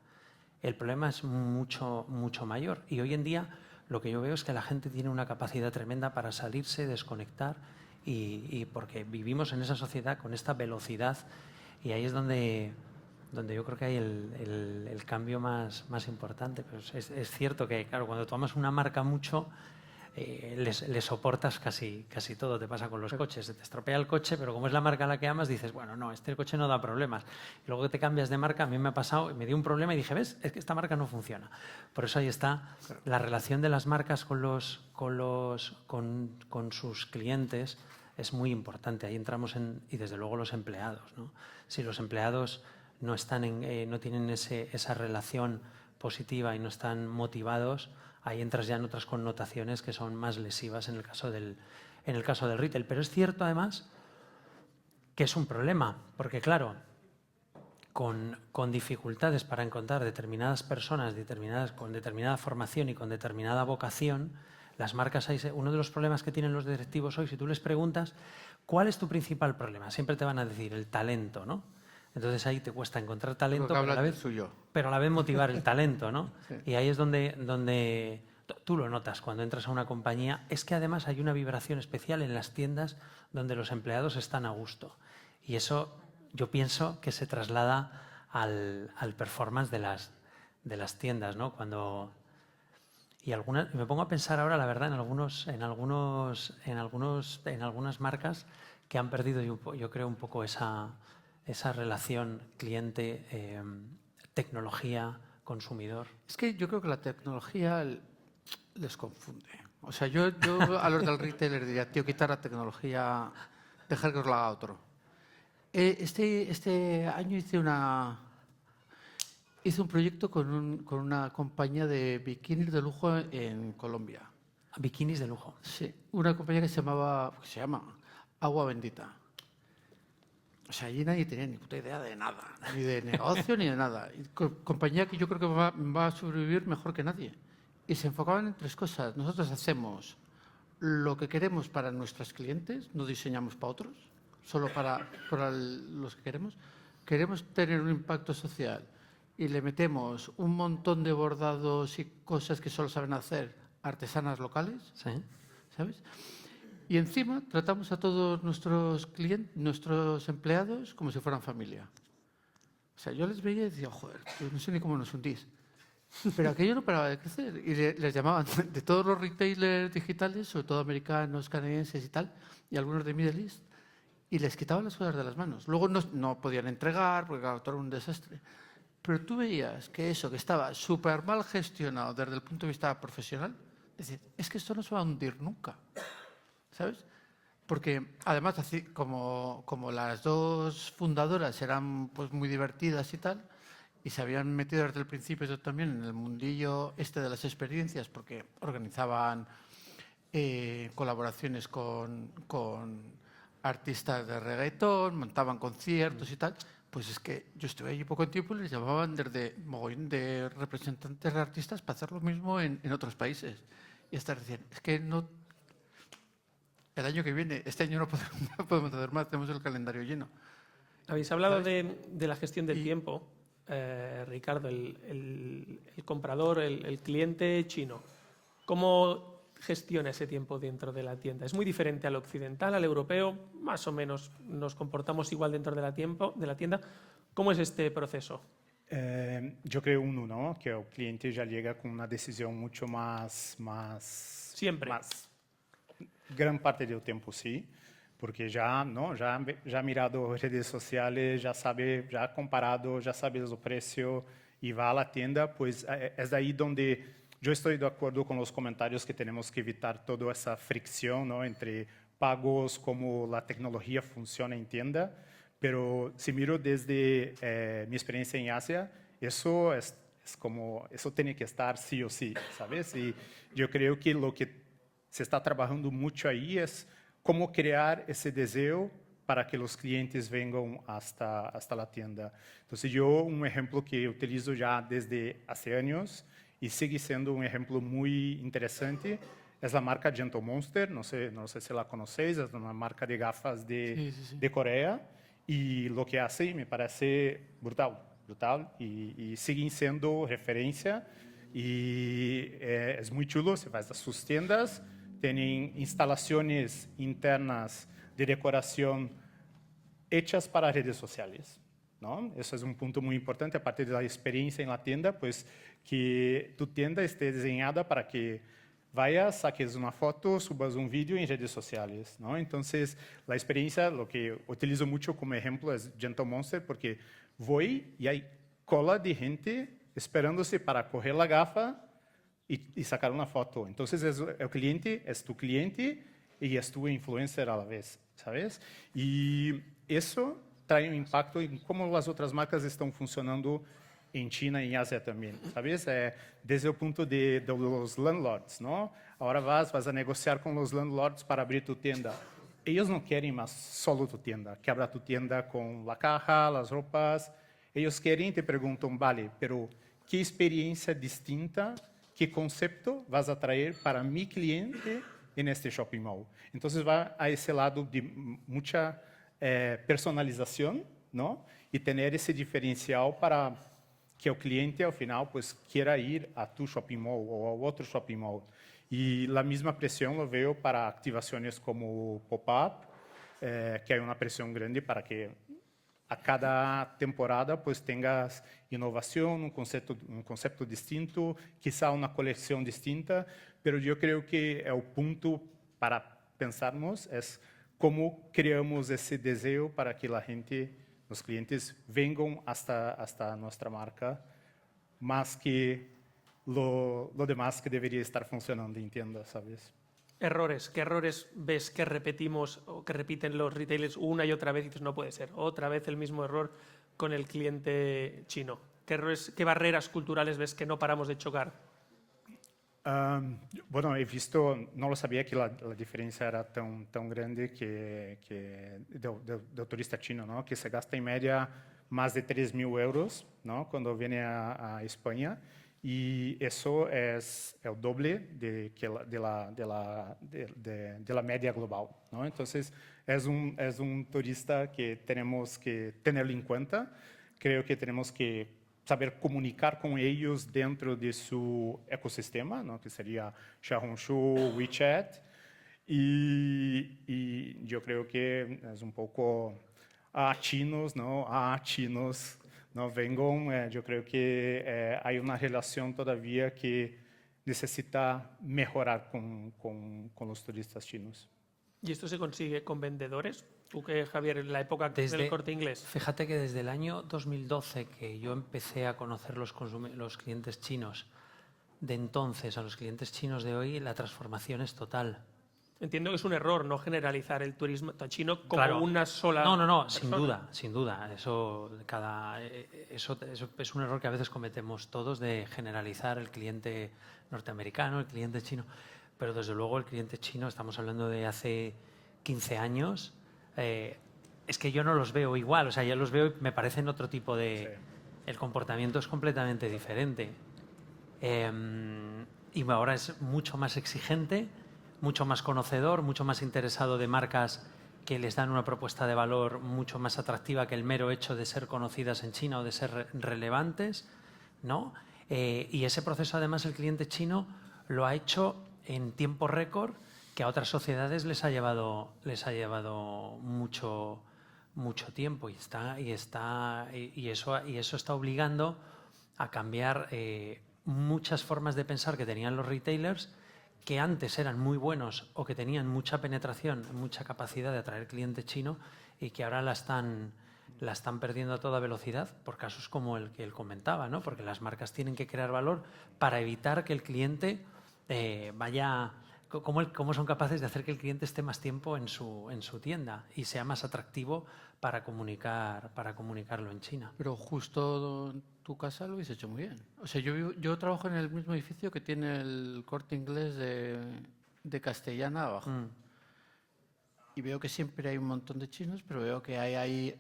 [SPEAKER 4] el problema es mucho, mucho mayor. Y hoy en día lo que yo veo es que la gente tiene una capacidad tremenda para salirse, desconectar, y porque vivimos en esa sociedad con esta velocidad, y ahí es donde yo creo que hay el cambio más importante. Pero es cierto que, claro, cuando tú amas una marca mucho, le soportas casi todo. Te pasa con los coches, se te estropea el coche, pero como es la marca a la que amas, dices, bueno, no, este coche no da problemas. Y luego que te cambias de marca, a mí me ha pasado, me dio un problema y dije, ¿ves? Es que esta marca no funciona. Por eso ahí está la relación de las marcas con sus clientes, es muy importante. Ahí entramos y desde luego los empleados, ¿no? Si los empleados no tienen esa relación positiva y no están motivados, ahí entras ya en otras connotaciones que son más lesivas en el caso del retail. Pero es cierto además que es un problema, porque claro, con dificultades para encontrar determinadas personas con determinada formación y con determinada vocación, las marcas, uno de los problemas que tienen los directivos hoy, si tú les preguntas, ¿cuál es tu principal problema? Siempre te van a decir el talento, ¿no? Entonces ahí te cuesta encontrar talento, pero a la vez motivar el talento, ¿no? Sí. Y ahí es donde tú lo notas cuando entras a una compañía. Es que además hay una vibración especial en las tiendas donde los empleados están a gusto. Y eso yo pienso que se traslada al performance de las tiendas, ¿no? Y me pongo a pensar ahora, la verdad, en algunas marcas que han perdido, yo creo, un poco esa relación cliente, tecnología, consumidor.
[SPEAKER 6] Es que yo creo que la tecnología les confunde. O sea, yo a los del retail les diría, tío, quitar la tecnología, dejar que os la haga otro. Este año hice un proyecto con una compañía de bikinis de lujo en Colombia.
[SPEAKER 4] ¿Bikinis de lujo?
[SPEAKER 6] Sí, una compañía que se llama Agua Bendita. O sea, allí nadie tenía ni puta idea de nada, ni de negocio ni de nada. Y compañía que yo creo que va a sobrevivir mejor que nadie. Y se enfocaban en 3 cosas. Nosotros hacemos lo que queremos para nuestros clientes, no diseñamos para otros, solo para los que queremos. Queremos tener un impacto social y le metemos un montón de bordados y cosas que solo saben hacer artesanas locales,
[SPEAKER 4] Sí.
[SPEAKER 6] ¿sabes? Y encima tratamos a todos nuestros clientes, nuestros empleados, como si fueran familia. O sea, yo les veía y decía, joder, pues no sé ni cómo nos hundís. Pero aquello no paraba de crecer. Y les llamaban de todos los retailers digitales, sobre todo americanos, canadienses y tal, y algunos de Middle East, y les quitaban las cosas de las manos. Luego no podían entregar, porque claro, todo era un desastre. Pero tú veías que eso, que estaba súper mal gestionado desde el punto de vista profesional, decir, es que esto no se va a hundir nunca. ¿Sabes? Porque además, así como las 2 fundadoras eran pues muy divertidas y tal, y se habían metido desde el principio yo también en el mundillo este de las experiencias, porque organizaban colaboraciones con artistas de reggaetón, montaban conciertos y tal, pues es que yo estuve allí poco tiempo y les llamaban desde mogollón de representantes de artistas para hacer lo mismo en otros países. Y hasta decían, es que no... El año que viene, este año no podemos hacer más, tenemos el calendario lleno.
[SPEAKER 3] Habéis hablado de la gestión del tiempo, Ricardo, el comprador, el cliente chino. ¿Cómo gestiona ese tiempo dentro de la tienda? ¿Es muy diferente al occidental, al europeo? Más o menos nos comportamos igual dentro de la tienda. ¿Cómo es este proceso?
[SPEAKER 5] Yo creo ¿no? Que el cliente ya llega con una decisión mucho más
[SPEAKER 3] Siempre.
[SPEAKER 5] Gran parte del tiempo sí, porque ya ha mirado redes sociales, ya ha comparado, ya sabe el precio y va a la tienda, pues es de ahí donde yo estoy de acuerdo con los comentarios que tenemos que evitar toda esa fricción, ¿no? Entre pagos, cómo la tecnología funciona en tienda, pero si miro desde mi experiencia en Asia, eso eso tiene que estar sí o sí, ¿sabes? Y yo creo que lo que se está trabajando mucho ahí es cómo crear ese deseo para que los clientes vengan hasta la tienda. Entonces yo un ejemplo que utilizo ya desde hace años y sigue siendo un ejemplo muy interesante es la marca Gentle Monster, no sé si la conocéis, es una marca de gafas de Corea y lo que hace me parece brutal y siguen siendo referencia y es muy chulo, se va a sus tiendas, tienen instalaciones internas de decoración hechas para redes sociales, ¿no? Eso es un punto muy importante, aparte de la experiencia en la tienda, pues que tu tienda esté diseñada para que vayas, saques una foto, subas un vídeo en redes sociales, ¿no? Entonces, la experiencia, lo que utilizo mucho como ejemplo es Gentle Monster, porque voy y hay cola de gente esperándose para coger la gafa y sacar una foto. Entonces, el cliente es tu cliente y es tu influencer a la vez, ¿sabes? Y eso trae un impacto en cómo las otras marcas están funcionando en China y en Asia también, ¿sabes? Desde el punto de los landlords, ¿no? Ahora vas a negociar con los landlords para abrir tu tienda. Ellos no quieren más solo tu tienda, que abra tu tienda con la caja, las ropas. Ellos quieren y te preguntan, vale, pero ¿qué experiencia distinta, qué concepto vas a traer para mi cliente en este shopping mall? Entonces va a ese lado de mucha personalización, ¿no? Y tener ese diferencial para que el cliente al final pues quiera ir a tu shopping mall o a otro shopping mall. Y la misma presión lo veo para activaciones como pop-up, que hay una presión grande para que a cada temporada pues tengas innovación, un concepto distinto, quizá una colección distinta, pero yo creo que el punto para pensarnos es cómo creamos ese deseo para que la gente, los clientes, vengan hasta nuestra marca, más que lo demás que debería estar funcionando en tiendas, ¿sabes?
[SPEAKER 3] Errores. ¿Qué errores ves que repetimos o que repiten los retailers una y otra vez y dices, no puede ser? Otra vez el mismo error con el cliente chino. ¿Qué barreras culturales ves que no paramos de chocar?
[SPEAKER 5] Bueno, he visto, no lo sabía que la diferencia era tan grande del turista chino, ¿no? Que se gasta en media más de 3.000 euros, ¿no? Cuando viene a España, y eso es el doble de la media global, ¿no? Entonces, es un turista que tenemos que tenerlo en cuenta. Creo que tenemos que saber comunicar con ellos dentro de su ecosistema, ¿no? Que sería Xiaohongshu, WeChat, y yo creo que es un poco chinos, ¿no? Chinos, ¿no? Vengan, yo creo que hay una relación todavía que necesita mejorar con los turistas chinos.
[SPEAKER 3] ¿Y esto se consigue con vendedores? Tú que, Javier, en la época del Corte Inglés.
[SPEAKER 4] Fíjate que desde el año 2012 que yo empecé a conocer los clientes chinos de entonces a los clientes chinos de hoy, la transformación es total.
[SPEAKER 3] Entiendo que es un error no generalizar el turismo chino como
[SPEAKER 4] Claro.
[SPEAKER 3] una sola
[SPEAKER 4] No,
[SPEAKER 3] persona.
[SPEAKER 4] sin duda. Eso es un error que a veces cometemos todos de generalizar el cliente norteamericano, el cliente chino. Pero desde luego el cliente chino, estamos hablando de hace 15 años, es que yo no los veo igual. O sea, yo los veo y me parecen otro tipo de...
[SPEAKER 5] Sí.
[SPEAKER 4] El comportamiento es completamente diferente. Y ahora es mucho más exigente, mucho más conocedor, mucho más interesado de marcas que les dan una propuesta de valor mucho más atractiva que el mero hecho de ser conocidas en China o de ser relevantes, ¿no? Y ese proceso, además, el cliente chino lo ha hecho en tiempo récord, que a otras sociedades les ha llevado mucho tiempo, y eso está obligando a cambiar muchas formas de pensar que tenían los retailers, que antes eran muy buenos o que tenían mucha penetración, mucha capacidad de atraer cliente chino, y que ahora la están perdiendo a toda velocidad por casos como el que él comentaba, ¿no? Porque las marcas tienen que crear valor para evitar que el cliente vaya... ¿Cómo son capaces de hacer que el cliente esté más tiempo en su tienda y sea más atractivo para comunicarlo en China?
[SPEAKER 6] Pero justo en tu casa lo habéis hecho muy bien. O sea, yo trabajo en el mismo edificio que tiene el Corte Inglés de Castellana abajo. Y veo que siempre hay un montón de chinos, pero veo que hay ahí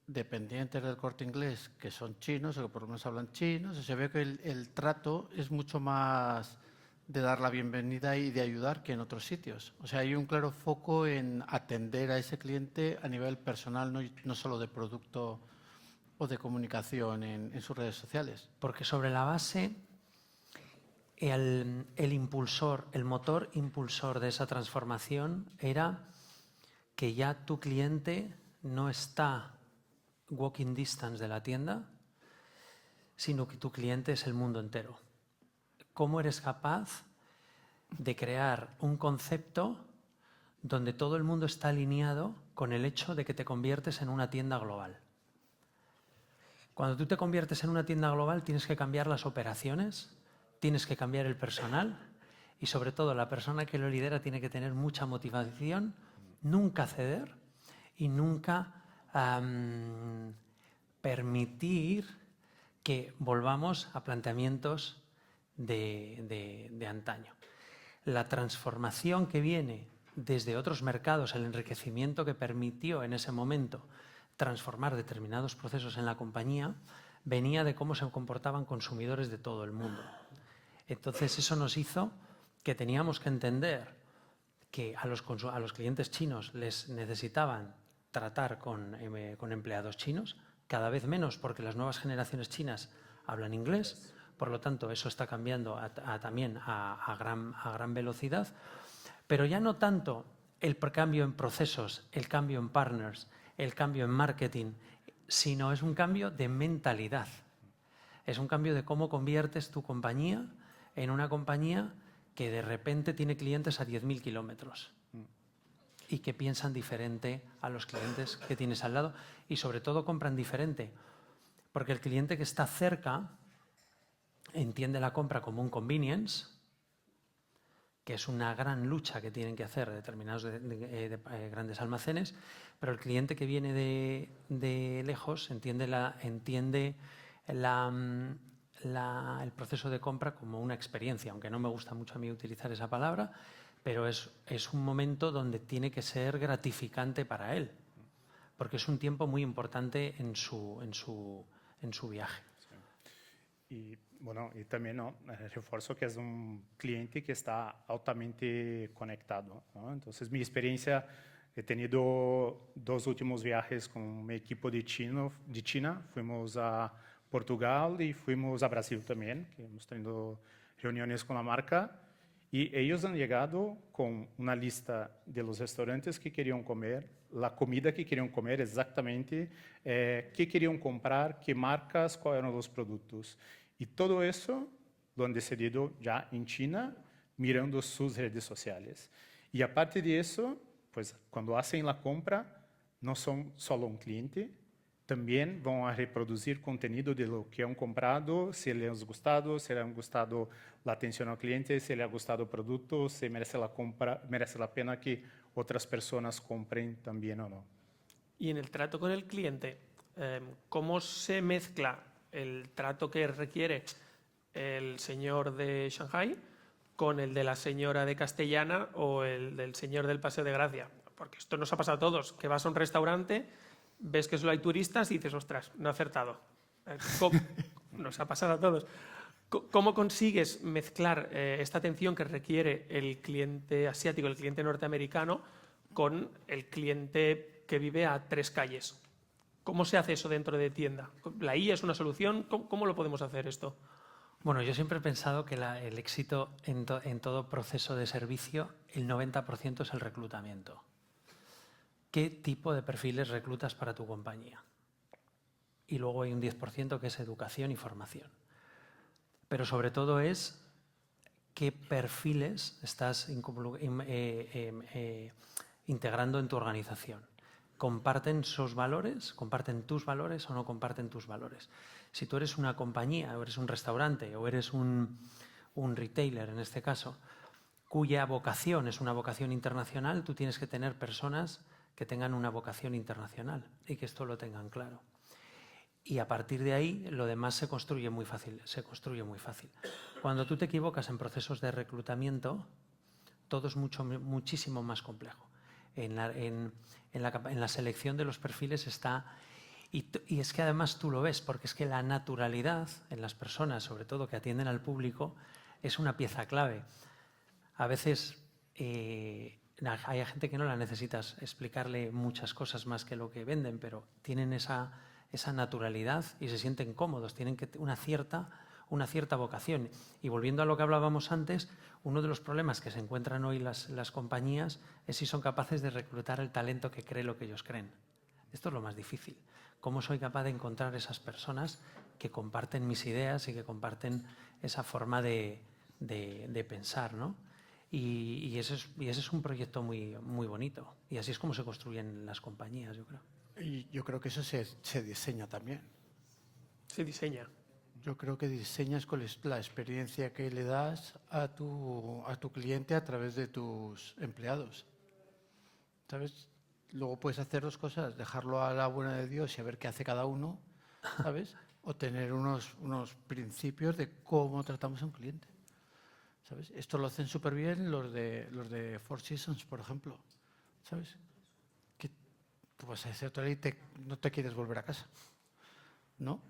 [SPEAKER 6] dependientes del Corte Inglés que son chinos o que por lo menos hablan chinos. O sea, veo que el trato es mucho más de dar la bienvenida y de ayudar que en otros sitios. O sea, hay un claro foco en atender a ese cliente a nivel personal, no solo de producto o de comunicación en sus redes sociales.
[SPEAKER 4] Porque sobre la base, el motor impulsor de esa transformación era que ya tu cliente no está walking distance de la tienda, sino que tu cliente es el mundo entero. ¿Cómo eres capaz de crear un concepto donde todo el mundo está alineado con el hecho de que te conviertes en una tienda global? Cuando tú te conviertes en una tienda global, tienes que cambiar las operaciones, tienes que cambiar el personal, y sobre todo la persona que lo lidera tiene que tener mucha motivación, nunca ceder y nunca permitir que volvamos a planteamientos de antaño. La transformación que viene desde otros mercados, el enriquecimiento que permitió en ese momento transformar determinados procesos en la compañía, venía de cómo se comportaban consumidores de todo el mundo. Entonces eso nos hizo que teníamos que entender que a los clientes chinos les necesitaban tratar con empleados chinos, cada vez menos porque las nuevas generaciones chinas hablan inglés. Por lo tanto, eso está cambiando también a gran velocidad. Pero ya no tanto el cambio en procesos, el cambio en partners, el cambio en marketing, sino es un cambio de mentalidad. Es un cambio de cómo conviertes tu compañía en una compañía que de repente tiene clientes a 10.000 kilómetros y que piensan diferente a los clientes que tienes al lado, y sobre todo compran diferente, porque el cliente que está cerca entiende la compra como un convenience, que es una gran lucha que tienen que hacer determinados grandes almacenes, pero el cliente que viene de lejos entiende la el proceso de compra como una experiencia, aunque no me gusta mucho a mí utilizar esa palabra, pero es un momento donde tiene que ser gratificante para él, porque es un tiempo muy importante en su viaje.
[SPEAKER 5] Y bueno, y también ¿no? Refuerzo que es un cliente que está altamente conectado, ¿no? Entonces, mi experiencia, he tenido 2 últimos viajes con mi equipo de China. Fuimos a Portugal y fuimos a Brasil también, que hemos tenido reuniones con la marca. Y ellos han llegado con una lista de los restaurantes que querían comer, la comida que querían comer exactamente, qué querían comprar, qué marcas, cuáles eran los productos. Y todo eso lo han decidido ya en China, mirando sus redes sociales. Y aparte de eso, pues cuando hacen la compra, no son solo un cliente, también van a reproducir contenido de lo que han comprado, si les ha gustado, si les ha gustado la atención al cliente, si les ha gustado el producto, si merece la pena que otras personas compren también o no.
[SPEAKER 3] Y en el trato con el cliente, ¿cómo se mezcla el trato que requiere el señor de Shanghái con el de la señora de Castellana o el del señor del Paseo de Gracia? Porque esto nos ha pasado a todos, que vas a un restaurante, ves que solo hay turistas y dices, ostras, no he acertado. Nos ha pasado a todos. ¿Cómo consigues mezclar esta atención que requiere el cliente asiático, el cliente norteamericano, con el cliente que vive a 3 calles? ¿Cómo se hace eso dentro de tienda? ¿La IA es una solución? ¿Cómo lo podemos hacer esto?
[SPEAKER 4] Bueno, yo siempre he pensado que el éxito en todo proceso de servicio, el 90% es el reclutamiento. ¿Qué tipo de perfiles reclutas para tu compañía? Y luego hay un 10% que es educación y formación. Pero sobre todo es qué perfiles estás integrando en tu organización. ¿Comparten sus valores? ¿Comparten tus valores o no comparten tus valores? Si tú eres una compañía, o eres un restaurante, o eres un retailer en este caso, cuya vocación es una vocación internacional, tú tienes que tener personas que tengan una vocación internacional y que esto lo tengan claro. Y a partir de ahí, lo demás se construye muy fácil. Cuando tú te equivocas en procesos de reclutamiento, todo es muchísimo más complejo. En la selección de los perfiles está... Y es que además tú lo ves, porque es que la naturalidad en las personas, sobre todo que atienden al público, es una pieza clave. A veces hay gente que no la necesitas explicarle muchas cosas más que lo que venden, pero tienen esa naturalidad y se sienten cómodos, tienen una cierta vocación. Y volviendo a lo que hablábamos antes, uno de los problemas que se encuentran hoy las compañías es si son capaces de reclutar el talento que cree lo que ellos creen. Esto es lo más difícil. ¿Cómo soy capaz de encontrar esas personas que comparten mis ideas y que comparten esa forma de pensar, ¿no? Y ese es un proyecto muy, muy bonito. Y así es como se construyen las compañías, yo creo.
[SPEAKER 6] Y yo creo que eso se diseña también.
[SPEAKER 3] Se diseña.
[SPEAKER 6] Yo creo que diseñas con la experiencia que le das a tu cliente a través de tus empleados. ¿Sabes? Luego puedes hacer 2 cosas, dejarlo a la buena de Dios y a ver qué hace cada uno, ¿sabes? O tener unos principios de cómo tratamos a un cliente, ¿sabes? Esto lo hacen súper bien los de Four Seasons, por ejemplo, ¿sabes? Que tú vas a ese hotel y no te quieres volver a casa, ¿no?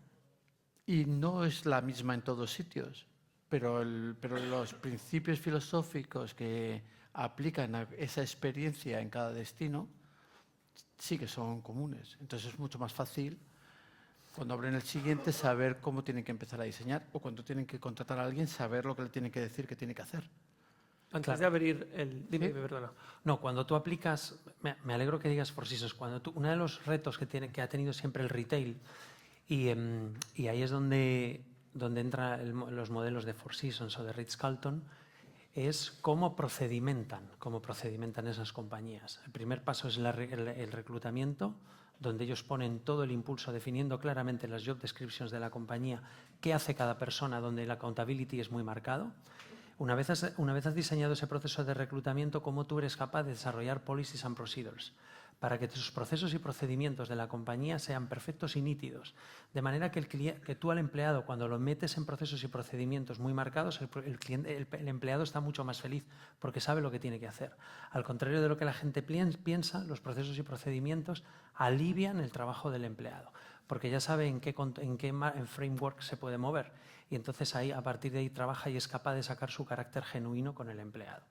[SPEAKER 6] Y no es la misma en todos sitios, pero los principios filosóficos que aplican a esa experiencia en cada destino sí que son comunes. Entonces es mucho más fácil, cuando abren el siguiente, saber cómo tienen que empezar a diseñar, o cuando tienen que contratar a alguien, saber lo que le tienen que decir que tiene que hacer.
[SPEAKER 3] Antes de abrir el... Dime, perdona.
[SPEAKER 4] No, cuando tú aplicas... Me alegro que digas Four Seasons. Uno de los retos que ha tenido siempre el retail, y ahí es donde entran los modelos de Four Seasons o de Ritz-Carlton, es cómo procedimentan esas compañías. El primer paso es el reclutamiento, donde ellos ponen todo el impulso definiendo claramente las job descriptions de la compañía, qué hace cada persona, donde la accountability es muy marcado. Una vez has diseñado ese proceso de reclutamiento, cómo tú eres capaz de desarrollar policies and procedures para que tus procesos y procedimientos de la compañía sean perfectos y nítidos. De manera que, que tú al empleado, cuando lo metes en procesos y procedimientos muy marcados, el empleado está mucho más feliz porque sabe lo que tiene que hacer. Al contrario de lo que la gente piensa, los procesos y procedimientos alivian el trabajo del empleado, porque ya sabe en qué framework se puede mover. Y entonces ahí, a partir de ahí trabaja y es capaz de sacar su carácter genuino con el empleado.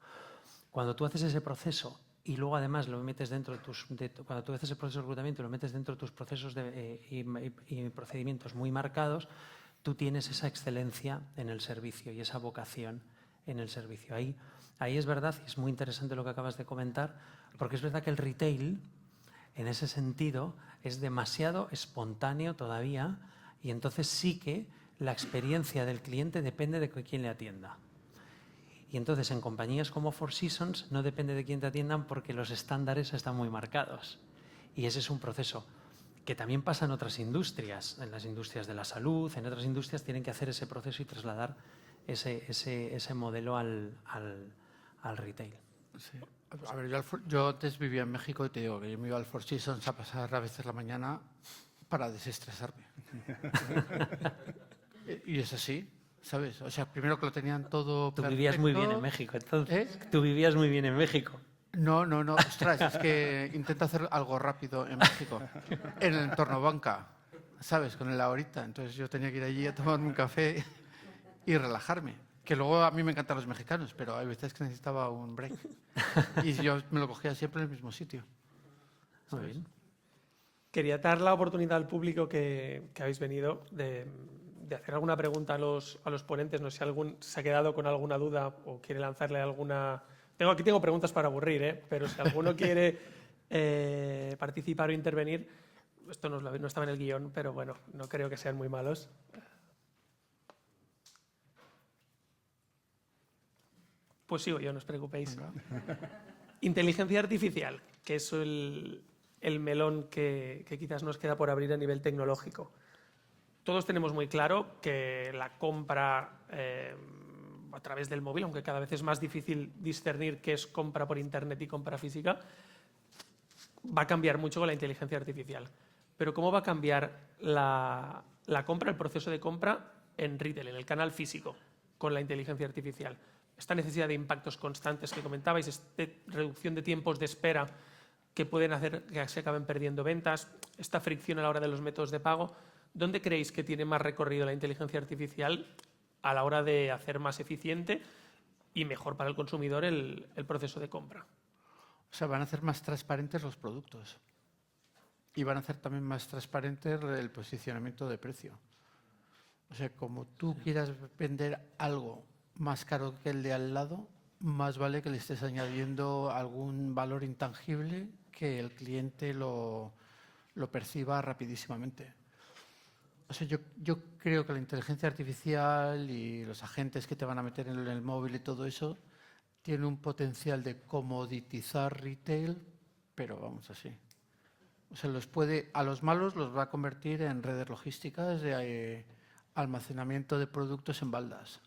[SPEAKER 4] Cuando tú haces ese proceso y luego además lo metes dentro de cuando tú haces el proceso de reclutamiento y lo metes dentro de tus procesos y procedimientos muy marcados, tú tienes esa excelencia en el servicio y esa vocación en el servicio. Ahí es verdad, y es muy interesante lo que acabas de comentar, porque es verdad que el retail, en ese sentido, es demasiado espontáneo todavía y entonces sí que la experiencia del cliente depende de quién le atienda. Y entonces en compañías como Four Seasons no depende de quién te atiendan porque los estándares están muy marcados. Y ese es un proceso que también pasa en otras industrias, en las industrias de la salud, en otras industrias tienen que hacer ese proceso y trasladar ese modelo al retail.
[SPEAKER 6] Sí. A ver, yo antes vivía en México y te digo que yo me iba al Four Seasons a pasar a veces la mañana para desestresarme. Y es así. ¿Sabes? O sea, primero que lo tenían todo
[SPEAKER 4] Tú
[SPEAKER 6] perfecto.
[SPEAKER 4] vivías muy bien en México, entonces. Tú vivías muy bien en México.
[SPEAKER 6] No. Ostras, es que intento hacer algo rápido en México. En el entorno banca, ¿sabes? Con el ahorita. Entonces yo tenía que ir allí a tomarme un café y relajarme. Que luego a mí me encantan los mexicanos, pero hay veces que necesitaba un break. Y yo me lo cogía siempre en el mismo sitio.
[SPEAKER 4] Muy bien.
[SPEAKER 3] Quería dar la oportunidad al público que habéis venido de hacer alguna pregunta a los ponentes. No sé si alguno se ha quedado con alguna duda o quiere lanzarle alguna... Aquí tengo preguntas para aburrir, pero si alguno quiere participar o intervenir, esto no estaba en el guión, pero bueno, no creo que sean muy malos. Pues sigo yo, no os preocupéis. Inteligencia artificial, que es el melón que quizás nos queda por abrir a nivel tecnológico. Todos tenemos muy claro que la compra a través del móvil, aunque cada vez es más difícil discernir qué es compra por internet y compra física, va a cambiar mucho con la inteligencia artificial. Pero ¿cómo va a cambiar la compra, el proceso de compra en retail, en el canal físico, con la inteligencia artificial? Esta necesidad de impactos constantes que comentabais, esta reducción de tiempos de espera que pueden hacer que se acaben perdiendo ventas, esta fricción a la hora de los métodos de pago. ¿Dónde creéis que tiene más recorrido la inteligencia artificial a la hora de hacer más eficiente y mejor para el consumidor el proceso de compra?
[SPEAKER 6] O sea, van a hacer más transparentes los productos y van a hacer también más transparente el posicionamiento de precio. O sea, como tú quieras vender algo más caro que el de al lado, más vale que le estés añadiendo algún valor intangible que el cliente lo perciba rapidísimamente. O sea, yo creo que la inteligencia artificial y los agentes que te van a meter en el móvil y todo eso tiene un potencial de comoditizar retail, pero vamos así. O sea, a los malos los va a convertir en redes logísticas de almacenamiento de productos en baldas.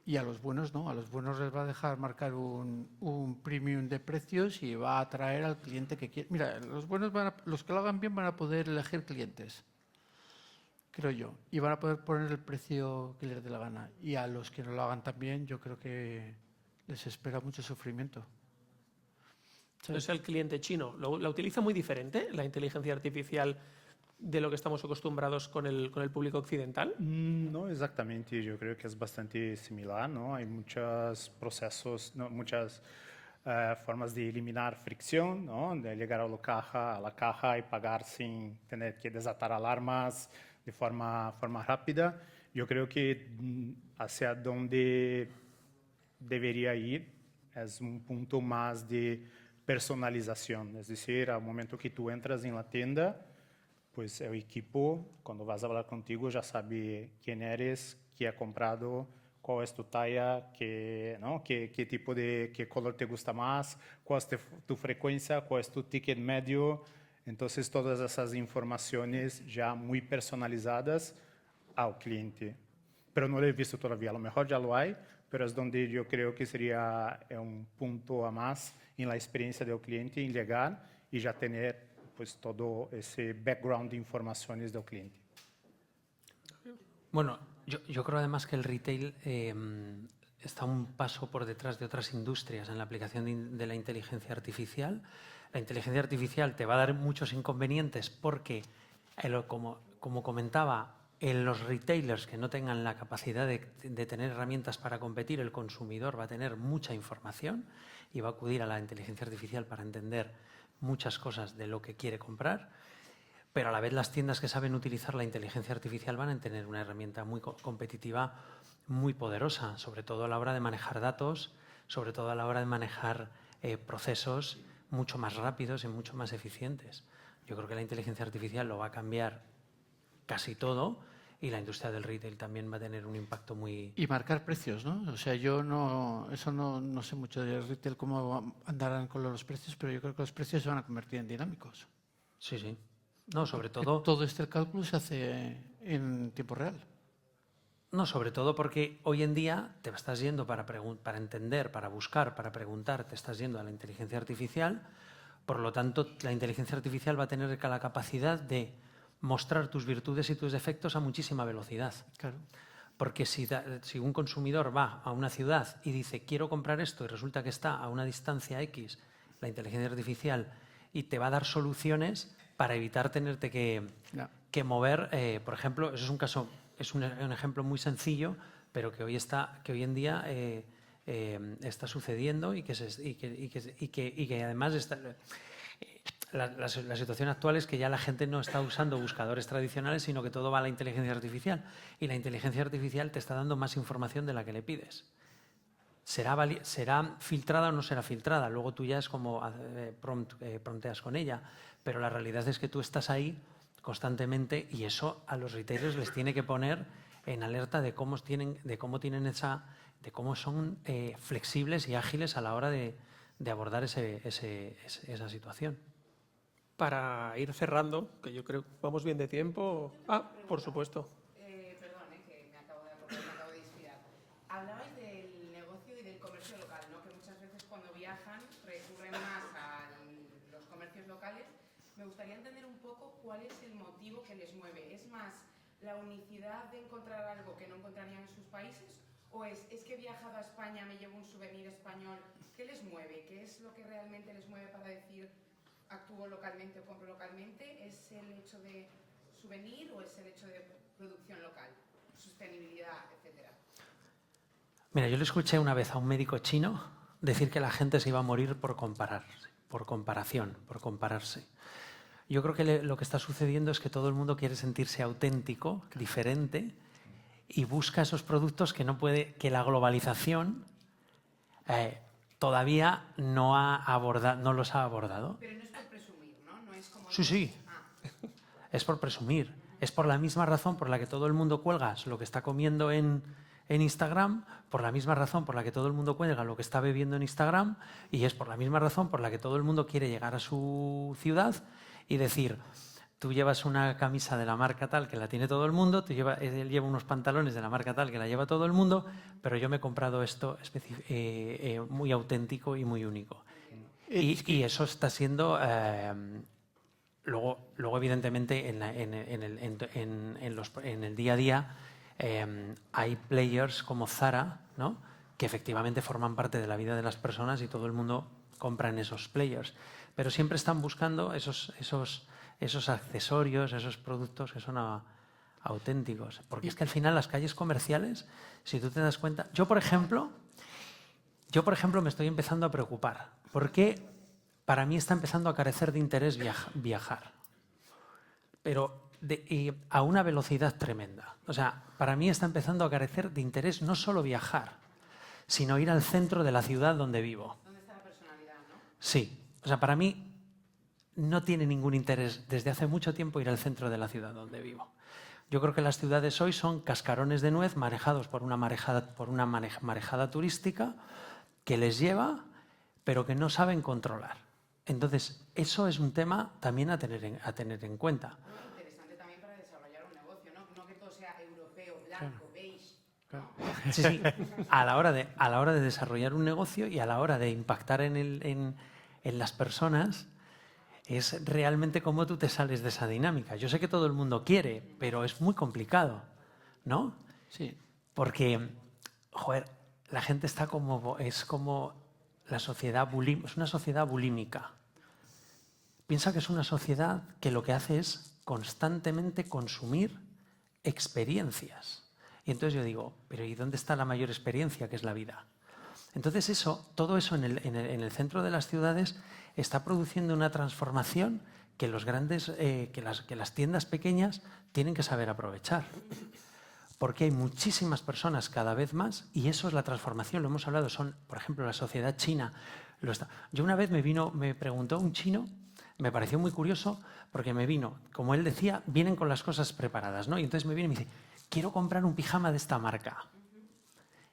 [SPEAKER 6] Y a los buenos no, a los buenos les va a dejar marcar un premium de precios y va a atraer al cliente que quiere. Mira, los buenos los que lo hagan bien van a poder elegir clientes, creo yo, y van a poder poner el precio que les dé la gana. Y a los que no lo hagan tan bien, yo creo que les espera mucho sufrimiento.
[SPEAKER 3] Entonces el cliente chino la utiliza muy diferente, la inteligencia artificial, de lo que estamos acostumbrados con el público occidental?
[SPEAKER 5] No exactamente, yo creo que es bastante similar, ¿no? Hay muchos procesos, ¿no? Muchas formas de eliminar fricción, ¿no? De llegar a la caja y pagar sin tener que desatar alarmas de forma rápida. Yo creo que hacia donde debería ir es un punto más de personalización, es decir, al momento que tú entras en la tienda, pues el equipo, cuando vas a hablar contigo, ya sabe quién eres, qué ha comprado, cuál es tu talla, qué tipo qué color te gusta más, cuál es tu frecuencia, cuál es tu ticket medio. Entonces, todas esas informaciones ya muy personalizadas al cliente. Pero no lo he visto todavía, a lo mejor ya lo hay, pero es donde yo creo que sería un punto a más en la experiencia del cliente, en llegar y ya tener pues todo ese background de informaciones del cliente.
[SPEAKER 4] Bueno, yo creo además que el retail está un paso por detrás de otras industrias en la aplicación de la inteligencia artificial. La inteligencia artificial te va a dar muchos inconvenientes porque, como comentaba, en los retailers que no tengan la capacidad de tener herramientas para competir, el consumidor va a tener mucha información y va a acudir a la inteligencia artificial para entender muchas cosas de lo que quiere comprar. Pero a la vez las tiendas que saben utilizar la inteligencia artificial van a tener una herramienta muy competitiva, muy poderosa, sobre todo a la hora de manejar datos, sobre todo a la hora de manejar procesos mucho más rápidos y mucho más eficientes. Yo creo que la inteligencia artificial lo va a cambiar casi todo y la industria del retail también va a tener un impacto muy...
[SPEAKER 6] Y marcar precios, ¿no? O sea, yo no sé mucho del retail, cómo andarán con los precios, pero yo creo que los precios se van a convertir en dinámicos.
[SPEAKER 4] Sí, sí. No, sobre todo...
[SPEAKER 6] Todo este cálculo se hace en tiempo real.
[SPEAKER 4] No, sobre todo porque hoy en día te estás yendo para entender, para buscar, para preguntar, te estás yendo a la inteligencia artificial. Por lo tanto, la inteligencia artificial va a tener la capacidad de mostrar tus virtudes y tus defectos a muchísima velocidad.
[SPEAKER 6] Claro.
[SPEAKER 4] Porque si un consumidor va a una ciudad y dice quiero comprar esto y resulta que está a una distancia X, la inteligencia artificial, y te va a dar soluciones para evitar tenerte que mover. Por ejemplo, eso es un caso, es un ejemplo muy sencillo, pero que hoy en día está sucediendo y que además la situación actual es que ya la gente no está usando buscadores tradicionales, sino que todo va a la inteligencia artificial. Y la inteligencia artificial te está dando más información de la que le pides. ¿Será filtrada o no será filtrada? Luego tú ya es como prompteas con ella. Pero la realidad es que tú estás ahí constantemente y eso a los retailers les tiene que poner en alerta de cómo son flexibles y ágiles a la hora de abordar esa situación.
[SPEAKER 3] Para ir cerrando, que yo creo que vamos bien de tiempo. Ah, por supuesto.
[SPEAKER 7] Perdón, que me acabo de acordar, me acabo de inspirar. Hablabais del negocio y del comercio local, ¿no? Que muchas veces cuando viajan recurren más a los comercios locales. Me gustaría entender un poco cuál es el motivo que les mueve. ¿Es más la unicidad de encontrar algo que no encontrarían en sus países? ¿O es que he viajado a España, me llevo un souvenir español? ¿Qué les mueve? ¿Qué es lo que realmente les mueve para decir actúo localmente o compro localmente? ¿Es el hecho de souvenir o es el hecho de producción local, sostenibilidad, etcétera?
[SPEAKER 4] Mira, yo le escuché una vez a un médico chino decir que la gente se iba a morir por compararse, por comparación, por compararse. Yo creo que lo que está sucediendo es que todo el mundo quiere sentirse auténtico, diferente, y busca esos productos que la globalización todavía no los ha abordado.
[SPEAKER 7] Pero no es por presumir, ¿no? No es como...
[SPEAKER 4] Sí. Es por presumir. Es por la misma razón por la que todo el mundo cuelga lo que está comiendo en Instagram, por la misma razón por la que todo el mundo cuelga lo que está bebiendo en Instagram, y es por la misma razón por la que todo el mundo quiere llegar a su ciudad y decir, tú llevas una camisa de la marca tal que la tiene todo el mundo, él lleva unos pantalones de la marca tal que la lleva todo el mundo, pero yo me he comprado esto muy auténtico y muy único. Y eso está siendo... Luego, evidentemente, en el día a día hay players como Zara, ¿no?, que efectivamente forman parte de la vida de las personas y todo el mundo compra en esos players. Pero siempre están buscando esos accesorios, esos productos que son auténticos. Porque es que al final las calles comerciales, si tú te das cuenta... Yo, por ejemplo, me estoy empezando a preocupar. Porque para mí está empezando a carecer de interés viajar. Pero a una velocidad tremenda. O sea, para mí está empezando a carecer de interés no solo viajar, sino ir al centro de la ciudad donde vivo.
[SPEAKER 7] ¿Dónde está la personalidad, no?
[SPEAKER 4] Sí. O sea, para mí no tiene ningún interés desde hace mucho tiempo ir al centro de la ciudad donde vivo. Yo creo que las ciudades hoy son cascarones de nuez manejados por una marejada turística que les lleva, pero que no saben controlar. Entonces, eso es un tema también a tener en cuenta.
[SPEAKER 7] Interesante también para desarrollar un negocio, ¿no? No que todo sea europeo, blanco, beige.
[SPEAKER 6] Claro.
[SPEAKER 4] Sí. A la hora de desarrollar un negocio y a la hora de impactar en las personas, es realmente cómo tú te sales de esa dinámica. Yo sé que todo el mundo quiere, pero es muy complicado, ¿no?
[SPEAKER 6] Sí.
[SPEAKER 4] Porque, joder, la gente está es como la sociedad es una sociedad bulímica. Piensa que es una sociedad que lo que hace es constantemente consumir experiencias. Y entonces yo digo, pero ¿y dónde está la mayor experiencia, que es la vida? Entonces todo eso en el centro de las ciudades está produciendo una transformación que que las tiendas pequeñas tienen que saber aprovechar. Porque hay muchísimas personas cada vez más, y eso es la transformación, lo hemos hablado, por ejemplo, la sociedad china. Yo una vez me preguntó un chino, me pareció muy curioso, porque como él decía, vienen con las cosas preparadas, ¿no? Y entonces me viene y me dice, quiero comprar un pijama de esta marca.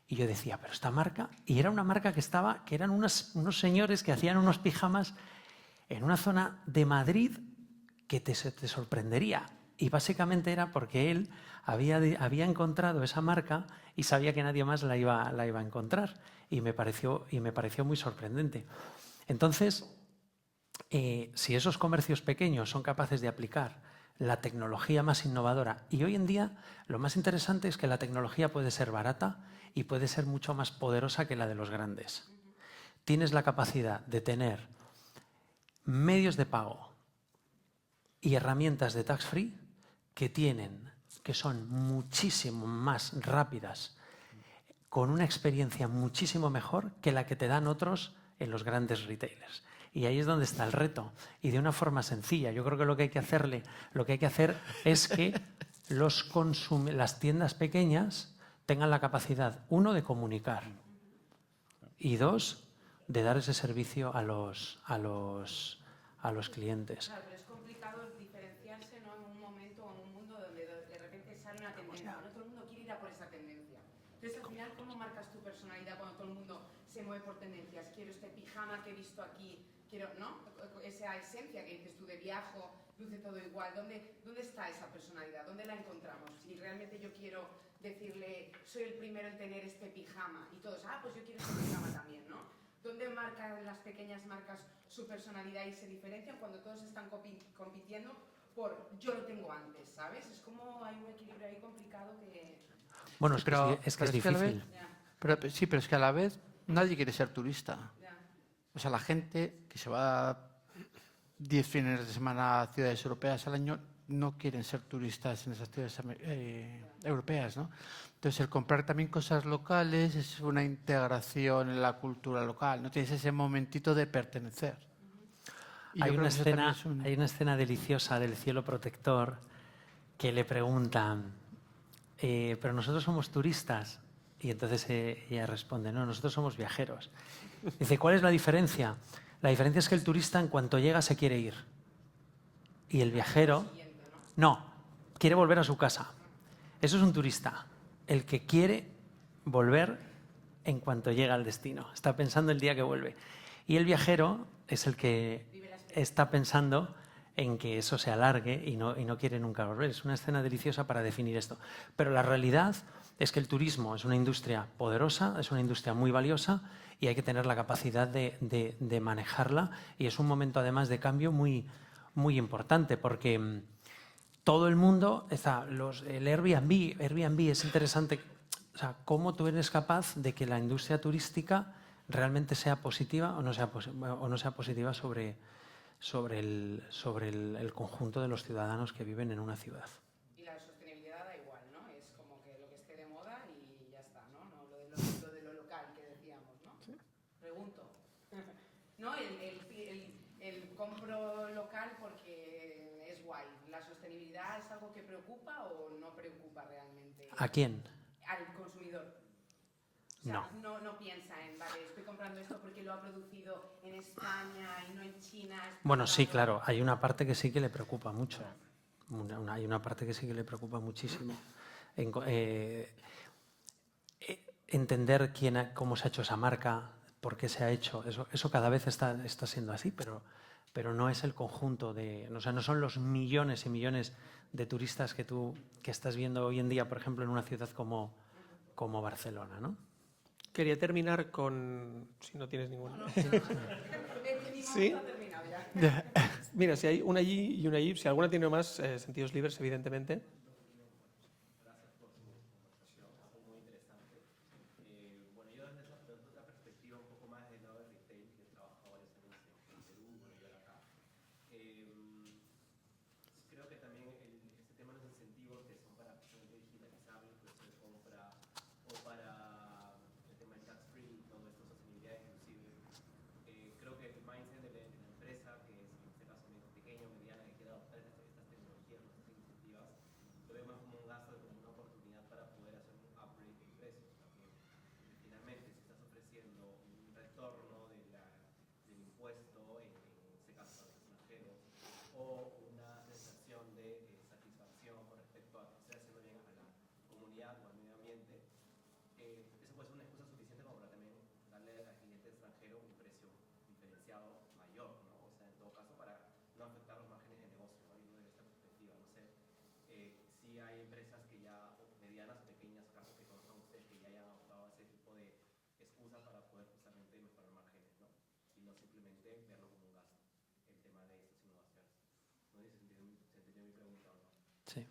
[SPEAKER 4] Y yo decía, ¿pero esta marca? Y era una marca que eran unos señores que hacían unos pijamas en una zona de Madrid que te sorprendería. Y básicamente era porque él había encontrado esa marca y sabía que nadie más la iba a encontrar. Y me pareció muy sorprendente. Entonces, si esos comercios pequeños son capaces de aplicar la tecnología más innovadora, y hoy en día lo más interesante es que la tecnología puede ser barata y puede ser mucho más poderosa que la de los grandes. Tienes la capacidad de tener medios de pago y herramientas de tax free que son muchísimo más rápidas, con una experiencia muchísimo mejor que la que te dan otros en los grandes retailers. Y ahí es donde está el reto. Y de una forma sencilla. Yo creo que lo que hay que hacer es que las tiendas pequeñas tengan la capacidad, uno, de comunicar, y dos, de dar ese servicio a los clientes.
[SPEAKER 7] Claro, pero es complicado diferenciarse, ¿no? En un momento o en un mundo donde de repente sale una tendencia, ¿no? Todo el mundo quiere ir a por esa tendencia. Entonces, al final, ¿cómo marcas tu personalidad cuando todo el mundo se mueve por tendencias? Quiero este pijama que he visto aquí, quiero, ¿no? Esa esencia que dices tú de viajo, luce todo igual. ¿Dónde está esa personalidad? ¿Dónde la encontramos? Si realmente yo quiero decirle, soy el primero en tener este pijama, y todos, pues yo quiero este pijama también, ¿no? ¿Dónde marcan las pequeñas marcas su personalidad y se diferencian cuando todos están compitiendo por yo lo tengo antes, ¿sabes? Es como hay un equilibrio ahí complicado que...
[SPEAKER 4] Bueno, es que es difícil.
[SPEAKER 6] Pero es que a la vez nadie quiere ser turista. O sea, la gente que se va 10 fines de semana a ciudades europeas al año no quieren ser turistas en esas ciudades europeas, ¿no? Entonces, el comprar también cosas locales es una integración en la cultura local, no tienes ese momentito de pertenecer.
[SPEAKER 4] Hay una escena deliciosa del cielo protector que le preguntan, pero nosotros somos turistas. Y entonces ella responde, no, nosotros somos viajeros. Dice, ¿cuál es la diferencia? La diferencia es que el turista, en cuanto llega, se quiere ir. Y el viajero, no, quiere volver a su casa. Eso es un turista, el que quiere volver en cuanto llega al destino. Está pensando el día que vuelve. Y el viajero es el que está pensando en que eso se alargue y no quiere nunca volver. Es una escena deliciosa para definir esto. Pero la realidad es que el turismo es una industria poderosa, es una industria muy valiosa y hay que tener la capacidad de manejarla, y es un momento además de cambio muy, muy importante, porque todo el mundo está... El Airbnb es interesante, o sea, cómo tú eres capaz de que la industria turística realmente sea positiva o no sea positiva sobre el conjunto de los ciudadanos que viven en una ciudad.
[SPEAKER 7] Y la sostenibilidad da igual, ¿no? Es como que lo que esté de moda y ya está, ¿no? No lo de lo local que decíamos, ¿no? ¿Sí? Pregunto. ¿No? El compro local porque es guay. ¿La sostenibilidad es algo que preocupa o no preocupa realmente?
[SPEAKER 4] ¿A quién?
[SPEAKER 7] Al consumidor. O sea, no piensa en, vale, estoy comprando esto porque lo ha producido en España y no en China.
[SPEAKER 4] Bueno, sí, claro, hay una parte que sí que le preocupa mucho. Hay una parte que sí que le preocupa muchísimo. Entender cómo se ha hecho esa marca, por qué se ha hecho, eso cada vez está siendo así, pero no es el conjunto o sea, no son los millones y millones de turistas que estás viendo hoy en día, por ejemplo, en una ciudad como Barcelona, ¿no?
[SPEAKER 3] Quería terminar con... Si no tienes ninguna...
[SPEAKER 7] ¿Sí?
[SPEAKER 3] Mira, si hay una allí y una allí, si alguna tiene más, sentidos libres, evidentemente.
[SPEAKER 8] Creo que también este tema de los incentivos que son para precisamente digitalizar el proceso de compra o para el tema del tax free, todo esto, sostenibilidad inclusive. Creo que el mindset de la empresa, que es en este caso pequeña o mediana, que quiera adoptar estas tecnologías, estas iniciativas, lo veo más como un gasto que como una oportunidad para poder hacer un upgrade de precios también. Porque finalmente, si estás ofreciendo un retorno del impuesto, en este caso a los extranjeros, o una sensación de satisfacción con respecto a que esté haciendo bien a la comunidad o al medio ambiente, eso puede ser una excusa suficiente como para también darle al cliente extranjero un precio diferenciado mayor, ¿no? O sea, en todo caso, para no afectar los márgenes de negocio, ¿no? Y desde esta perspectiva, no sé si hay empresas que ya, medianas, pequeñas, casos que conozcan ustedes, que ya hayan adoptado ese tipo de excusas para poder justamente mejorar márgenes, ¿no? Y no simplemente verlo como un gasto, el tema de estas innovaciones. No sé si se entendió mi pregunta o no.
[SPEAKER 4] Sí.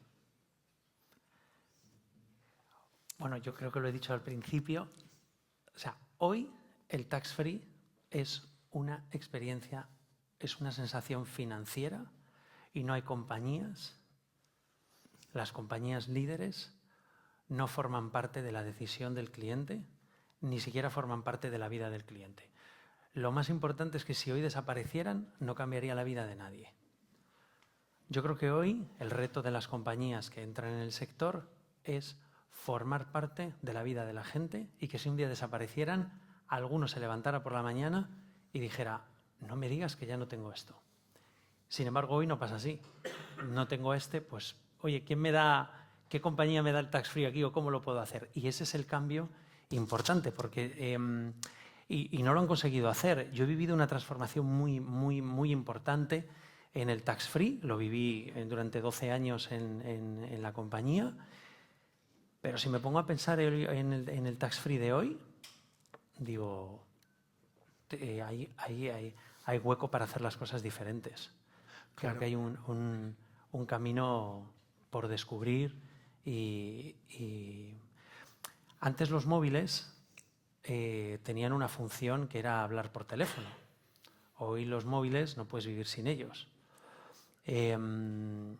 [SPEAKER 4] Bueno, yo creo que lo he dicho al principio. O sea, hoy el tax free es una experiencia, es una sensación financiera y no hay compañías. Las compañías líderes no forman parte de la decisión del cliente, ni siquiera forman parte de la vida del cliente. Lo más importante es que si hoy desaparecieran, no cambiaría la vida de nadie. Yo creo que hoy el reto de las compañías que entran en el sector es formar parte de la vida de la gente y que si un día desaparecieran, alguno se levantara por la mañana y dijera, no me digas que ya no tengo esto. Sin embargo, hoy no pasa así. No tengo pues, oye, ¿qué compañía me da el tax free aquí o cómo lo puedo hacer? Y ese es el cambio importante, porque y no lo han conseguido hacer. Yo he vivido una transformación muy importante en el tax free, lo viví durante 12 años en la compañía, pero si me pongo a pensar en el tax free de hoy, digo, hay hueco para hacer las cosas diferentes. Creo que hay un camino por descubrir y antes los móviles tenían una función que era hablar por teléfono. Hoy los móviles no puedes vivir sin ellos. Creo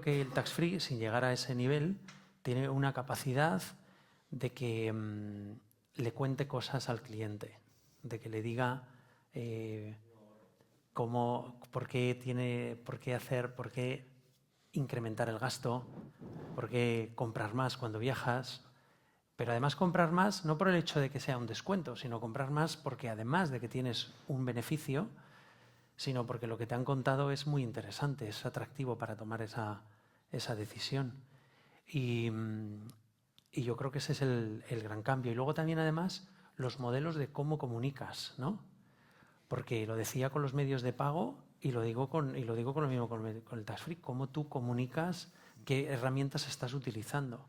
[SPEAKER 4] que el tax free, sin llegar a ese nivel, tiene una capacidad de que le cuente cosas al cliente, de que le diga por qué incrementar el gasto, por qué comprar más cuando viajas. Pero además comprar más no por el hecho de que sea un descuento, sino comprar más porque además de que tienes un beneficio, sino porque lo que te han contado es muy interesante, es atractivo para tomar esa decisión. Y yo creo que ese es el gran cambio. Y luego también, además, los modelos de cómo comunicas, ¿no? Porque lo decía con los medios de pago y lo digo con lo mismo con el tax free, cómo tú comunicas, qué herramientas estás utilizando.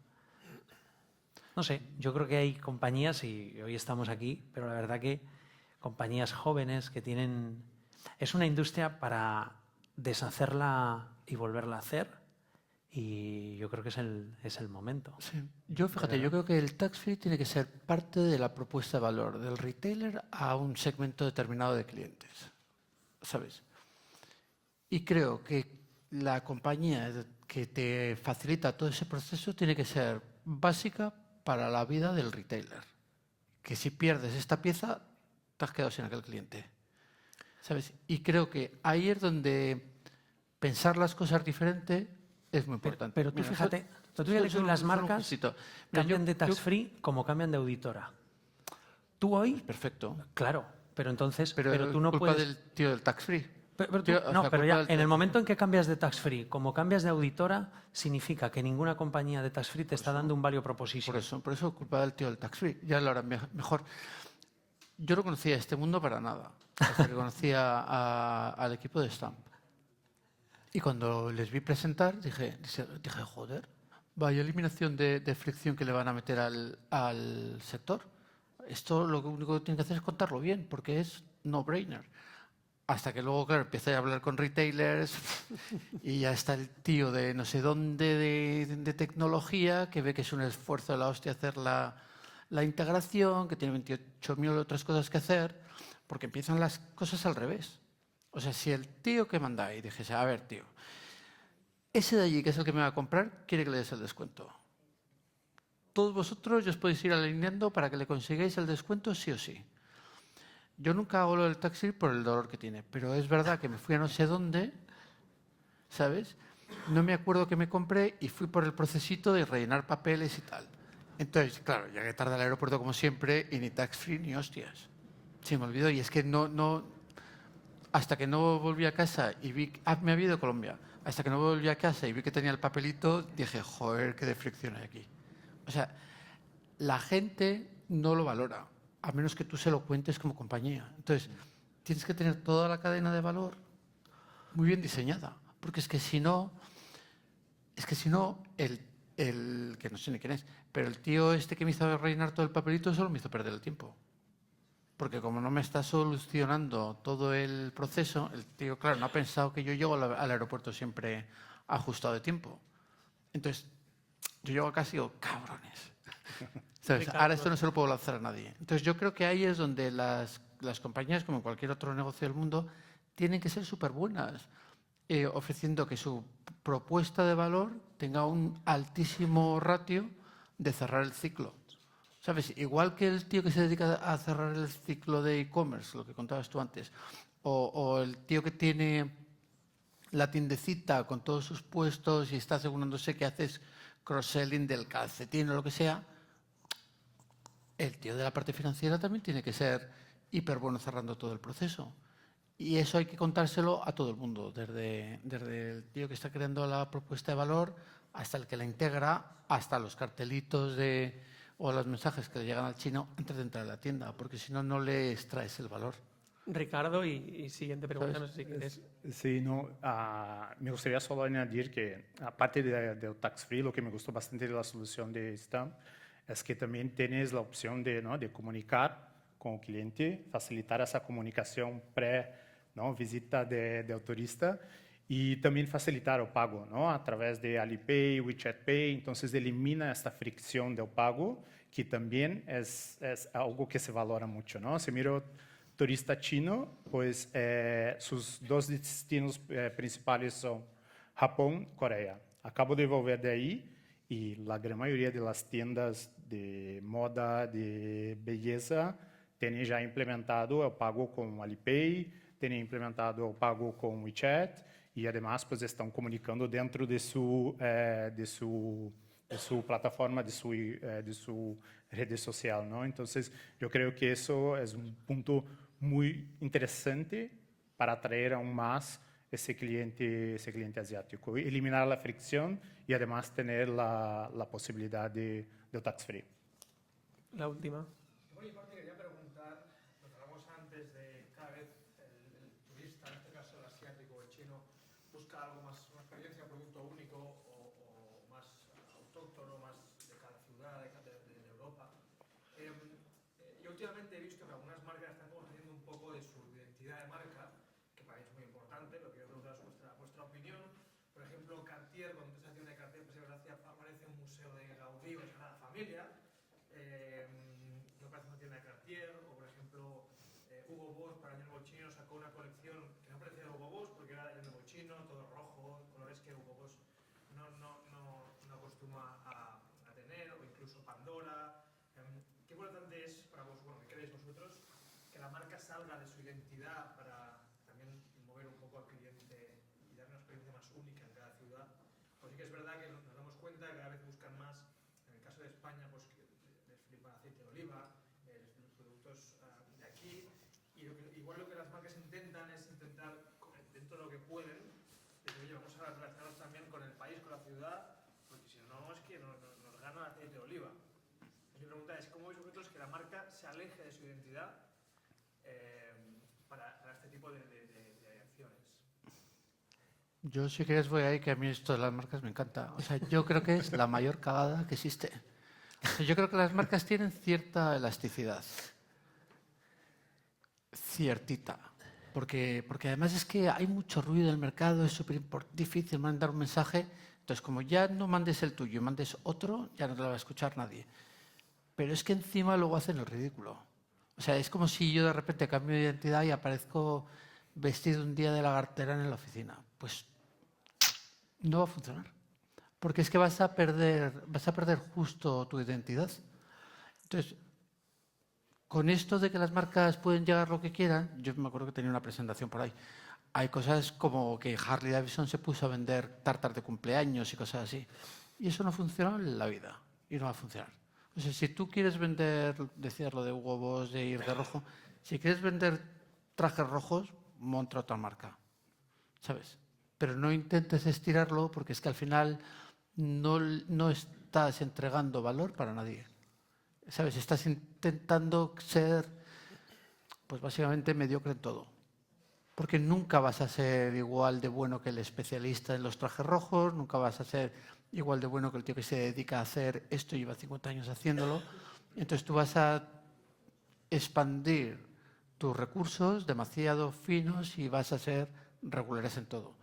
[SPEAKER 4] No sé, yo creo que hay compañías, y hoy estamos aquí, pero la verdad que compañías jóvenes que tienen... Es una industria para deshacerla y volverla a hacer, y yo creo que es el momento.
[SPEAKER 6] Sí. Yo creo que el tax free tiene que ser parte de la propuesta de valor del retailer a un segmento determinado de clientes, ¿sabes? Y creo que la compañía que te facilita todo ese proceso tiene que ser básica para la vida del retailer. Que si pierdes esta pieza, te has quedado sin aquel cliente, ¿sabes? Y creo que ahí es donde pensar las cosas diferente es muy importante.
[SPEAKER 4] Pero tú fíjate que las marcas cambian de tax free como cambian de auditora. Tú hoy...
[SPEAKER 6] Perfecto.
[SPEAKER 4] Claro, pero entonces...
[SPEAKER 6] Pero
[SPEAKER 4] tú no
[SPEAKER 6] culpa
[SPEAKER 4] puedes...
[SPEAKER 6] del tío del tax free.
[SPEAKER 4] Pero ya, en el momento en que cambias de tax free, como cambias de auditora, significa que ninguna compañía de tax free te está dando un value proposition.
[SPEAKER 6] Por eso culpa del tío del tax free. Ya lo harán mejor. Yo no conocía este mundo para nada, hasta que conocía al equipo de Stamp. Y cuando les vi presentar, dije, joder, vaya eliminación de fricción que le van a meter al sector. Esto lo único que tienen que hacer es contarlo bien, porque es no-brainer. Hasta que luego, claro, empieza a hablar con retailers y ya está el tío de no sé dónde de tecnología que ve que es un esfuerzo de la hostia hacer la integración, que tiene 28.000 otras cosas que hacer, porque empiezan las cosas al revés. O sea, si el tío que manda ahí dijese, a ver, tío, ese de allí, que es el que me va a comprar, quiere que le des el descuento. Todos vosotros ya os podéis ir alineando para que le consigáis el descuento sí o sí. Yo nunca hago lo del tax free por el dolor que tiene, pero es verdad que me fui a no sé dónde, ¿sabes? No me acuerdo que me compré y fui por el procesito de rellenar papeles y tal. Entonces, claro, llegué tarde al aeropuerto como siempre y ni tax free ni hostias. Se me olvidó y es que no hasta que no volví a casa y vi... me había ido a Colombia. Hasta que no volví a casa y vi que tenía el papelito, dije, joder, qué de fricción hay aquí. O sea, la gente no lo valora, a menos que tú se lo cuentes como compañía. Entonces, tienes que tener toda la cadena de valor muy bien diseñada, porque es que si no, el que no sé ni quién es, pero el tío este que me hizo rellenar todo el papelito solo me hizo perder el tiempo. Porque como no me está solucionando todo el proceso, el tío, claro, no ha pensado que yo llego al aeropuerto siempre ajustado de tiempo. Entonces, yo llego a casa y digo, cabrones. ¿Sabes? Ahora esto no se lo puedo lanzar a nadie. Entonces, yo creo que ahí es donde las compañías, como cualquier otro negocio del mundo, tienen que ser súper buenas, ofreciendo que su propuesta de valor tenga un altísimo ratio de cerrar el ciclo. ¿Sabes? Igual que el tío que se dedica a cerrar el ciclo de e-commerce, lo que contabas tú antes, o el tío que tiene la tiendecita con todos sus puestos y está asegurándose que haces cross-selling del calcetín o lo que sea, el tío de la parte financiera también tiene que ser hiper bueno cerrando todo el proceso. Y eso hay que contárselo a todo el mundo, desde el tío que está creando la propuesta de valor hasta el que la integra, hasta los cartelitos o los mensajes que le llegan al chino antes de entrar a la tienda, porque si no, no le extraes el valor.
[SPEAKER 3] Ricardo, y siguiente pregunta, no sé si quieres.
[SPEAKER 5] Sí, no, me gustaría solo añadir que, aparte del tax free, lo que me gustó bastante de la solución de Stamp es que también tienes la opción de comunicar con el cliente, facilitar esa comunicación visita del turista y también facilitar el pago, ¿no? A través de Alipay, WeChat Pay. Entonces elimina esta fricción del pago, que también es algo que se valora mucho, ¿no? Si miro turista chino, pues sus dos destinos principales son Japón, Corea. Acabo de volver de ahí y la gran mayoría de las tiendas de moda, de belleza, tienen ya implementado el pago con Alipay, tienen implementado el pago con WeChat y además pues están comunicando dentro de su plataforma, de su red social, ¿no? Entonces, yo creo que eso es un punto muy interesante para atraer aún más ese cliente asiático, eliminar la fricción y además tener la posibilidad del tax free.
[SPEAKER 3] La última.
[SPEAKER 9] Por mi parte quería preguntar, lo que hablamos antes de cada vez el turista, en este caso el asiático o el chino, busca algo más, una experiencia, un producto único o más autóctono, más de cada ciudad, de Europa. Yo últimamente he visto que algunas marcas están como haciendo un poco de su identidad de marca, que para mí es muy importante, lo que yo preguntar es vuestra opinión. Por ejemplo, Cartier, cuando te estación de Cartier, pues aparece un museo de Gaudí o de Sagrada Familia. Me parece una tienda de Cartier, o por ejemplo, Hugo Boss para el Año Nuevo Chino sacó una colección que no parecía de Hugo Boss porque era el Nuevo Chino, todo rojo, colores que Hugo Boss no acostumbra a tener, o incluso Pandora. Qué importante es para vos, bueno, ¿qué creéis vosotros? Que la marca salga de su identidad para también mover un poco al cliente y dar una experiencia más única en cada ciudad. Pues sí que es verdad que nos damos cuenta que cada vez buscan más, en el caso de España, pues que les flipa aceite de oliva, los productos de aquí, y igual lo que las marcas intentan es intentar, dentro de lo que pueden, decir, oye, vamos a relacionarnos también con el país, con la ciudad, porque si no es que nos gana el aceite de oliva. Mi pregunta es, ¿cómo veis vosotros que la marca se aleje de su identidad para este tipo de acciones?
[SPEAKER 6] Yo si quieres voy ahí, que a mí esto de las marcas me encanta. O sea, yo creo que es la mayor cagada que existe. Yo creo que las marcas tienen cierta elasticidad. Ciertita. porque además es que hay mucho ruido en el mercado, es súper difícil mandar un mensaje. Entonces, como ya no mandes el tuyo, mandes otro, ya no te lo va a escuchar nadie. Pero es que encima luego hacen el ridículo. O sea, es como si yo de repente cambio de identidad y aparezco vestido un día de lagartera en la oficina. Pues no va a funcionar. Porque es que vas a perder justo tu identidad. Entonces, con esto de que las marcas pueden llegar lo que quieran, yo me acuerdo que tenía una presentación por ahí. Hay cosas como que Harley Davidson se puso a vender tartas de cumpleaños y cosas así. Y eso no funciona en la vida. Y no va a funcionar. O sea, si tú quieres vender, decías lo de Hugo Boss, de ir de rojo, si quieres vender trajes rojos, monta otra marca, ¿sabes? Pero no intentes estirarlo porque es que al final no estás entregando valor para nadie, ¿sabes? Estás intentando ser, pues básicamente mediocre en todo. Porque nunca vas a ser igual de bueno que el especialista en los trajes rojos, nunca vas a ser igual de bueno que el tío que se dedica a hacer esto y lleva 50 años haciéndolo. Entonces tú vas a expandir tus recursos demasiado finos y vas a ser regulares en todo.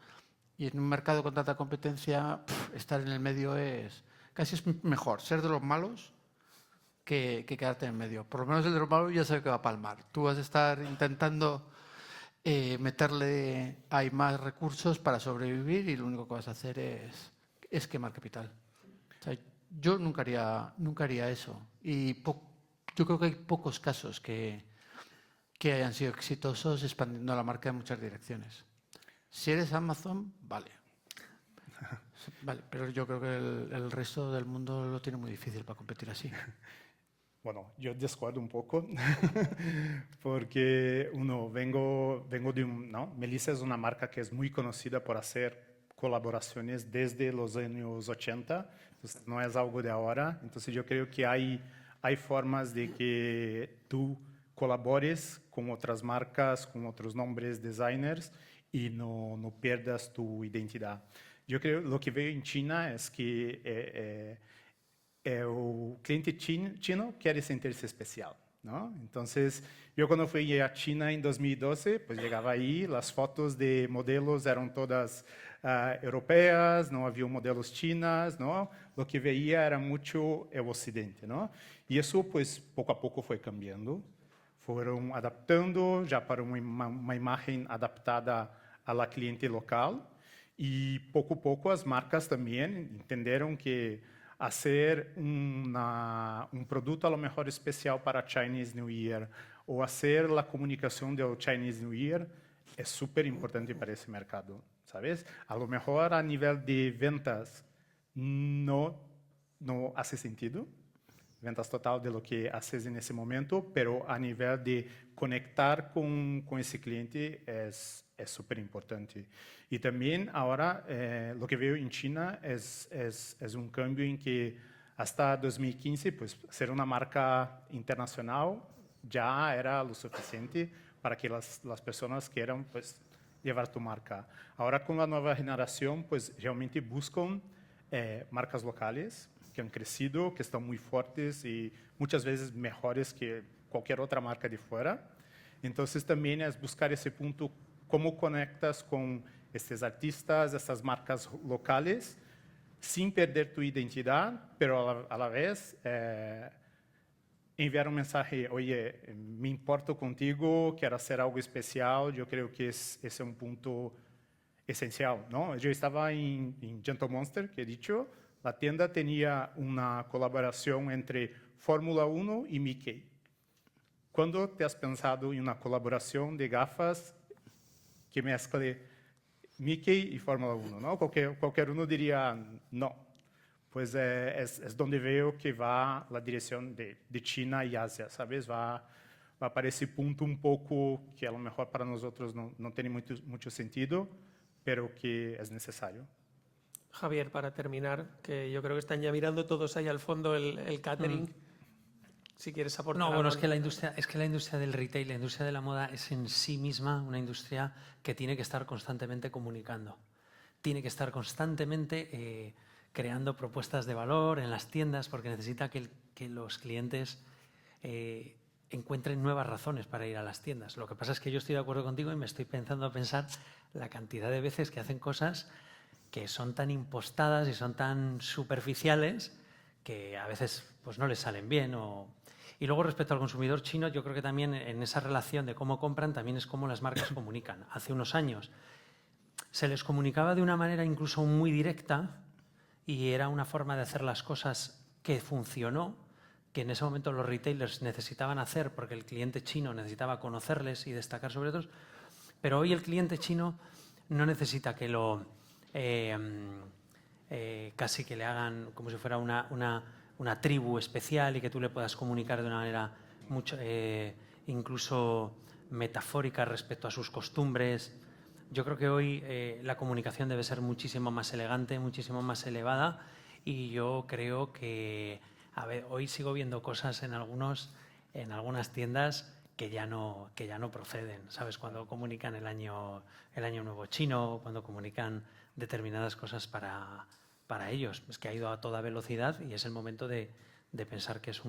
[SPEAKER 6] Y en un mercado con tanta competencia, estar en el medio casi es mejor ser de los malos que quedarte en el medio. Por lo menos el de los malos ya sabe que va a palmar. Tú vas a estar intentando meterle ahí más recursos para sobrevivir y lo único que vas a hacer es quemar capital. O sea, yo nunca haría eso. Y yo creo que hay pocos casos que hayan sido exitosos expandiendo la marca en muchas direcciones. Si eres Amazon, vale. Vale, pero yo creo que el resto del mundo lo tiene muy difícil para competir así.
[SPEAKER 5] Bueno, yo discuerdo un poco porque vengo de ¿no? Melissa es una marca que es muy conocida por hacer colaboraciones desde los años 80, entonces no es algo de ahora. Entonces yo creo que hay formas de que tú colabores con otras marcas, con otros nombres, designers, y no pierdas tu identidad. Yo creo que lo que veo en China es que el cliente chino quiere sentirse especial, ¿no? Entonces, yo cuando fui a China en 2012, pues llegaba ahí, las fotos de modelos eran todas europeas, no había modelos chinas, ¿no? Lo que veía era mucho el occidente, ¿no? Y eso, pues, poco a poco fue cambiando. Fueron adaptando ya para uma imagen adaptada a la cliente local. Y poco a poco las marcas también entendieron que hacer un producto a lo mejor especial para Chinese New Year o hacer la comunicación del Chinese New Year es súper importante para ese mercado, ¿sabes? A lo mejor a nivel de ventas no hace sentido, ventas total de lo que haces en ese momento, pero a nivel de conectar con ese cliente es súper importante. Y también ahora lo que veo en China es un cambio en que hasta 2015, pues ser una marca internacional ya era lo suficiente para que las personas quieran pues llevar tu marca. Ahora con la nueva generación, pues realmente buscan marcas locales que han crecido, que están muy fuertes y muchas veces mejores que cualquier otra marca de fuera. Entonces también es buscar ese punto, cómo conectas con estos artistas, estas marcas locales, sin perder tu identidad, pero a la vez enviar un mensaje, oye, me importo contigo, quiero hacer algo especial. Yo creo que ese es un punto esencial, ¿no? Yo estaba en Gentle Monster, que he dicho, la tienda tenía una colaboración entre Fórmula 1 y Mickey. ¿Cuándo te has pensado en una colaboración de gafas que mezcle Mickey y Fórmula 1, ¿no? Cualquier uno diría no. Pues es donde veo que va la dirección de China y Asia, ¿sabes? Va para ese punto un poco que a lo mejor para nosotros no tiene mucho sentido, pero que es necesario.
[SPEAKER 3] Javier, para terminar, que yo creo que están ya mirando todos ahí al fondo el catering. Si quieres aportar
[SPEAKER 4] No,
[SPEAKER 3] algo.
[SPEAKER 4] bueno, es que la industria del retail, la industria de la moda es en sí misma una industria que tiene que estar constantemente comunicando. Tiene que estar constantemente creando propuestas de valor en las tiendas porque necesita que los clientes encuentren nuevas razones para ir a las tiendas. Lo que pasa es que yo estoy de acuerdo contigo y me estoy pensando a pensar la cantidad de veces que hacen cosas que son tan impostadas y son tan superficiales que a veces pues, no les salen bien. Y luego respecto al consumidor chino, yo creo que también en esa relación de cómo compran también es cómo las marcas comunican. Hace unos años se les comunicaba de una manera incluso muy directa y era una forma de hacer las cosas que funcionó, que en ese momento los retailers necesitaban hacer porque el cliente chino necesitaba conocerles y destacar sobre otros, pero hoy el cliente chino no necesita que lo casi que le hagan como si fuera una tribu especial y que tú le puedas comunicar de una manera mucho, incluso metafórica respecto a sus costumbres. Yo creo que hoy la comunicación debe ser muchísimo más elegante, muchísimo más elevada y yo creo que hoy sigo viendo cosas en algunas tiendas que ya no proceden, ¿sabes? Cuando comunican el año nuevo chino, cuando comunican determinadas cosas para ellos. Es que ha ido a toda velocidad y es el momento de pensar que es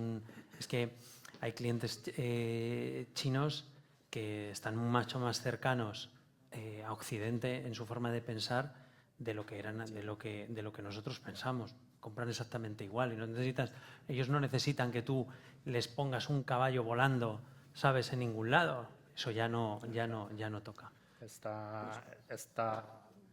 [SPEAKER 4] que hay clientes chinos que están mucho más cercanos a Occidente en su forma de pensar de lo que nosotros pensamos. Compran exactamente igual y ellos no necesitan que tú les pongas un caballo volando, ¿sabes?, en ningún lado. Eso ya no toca.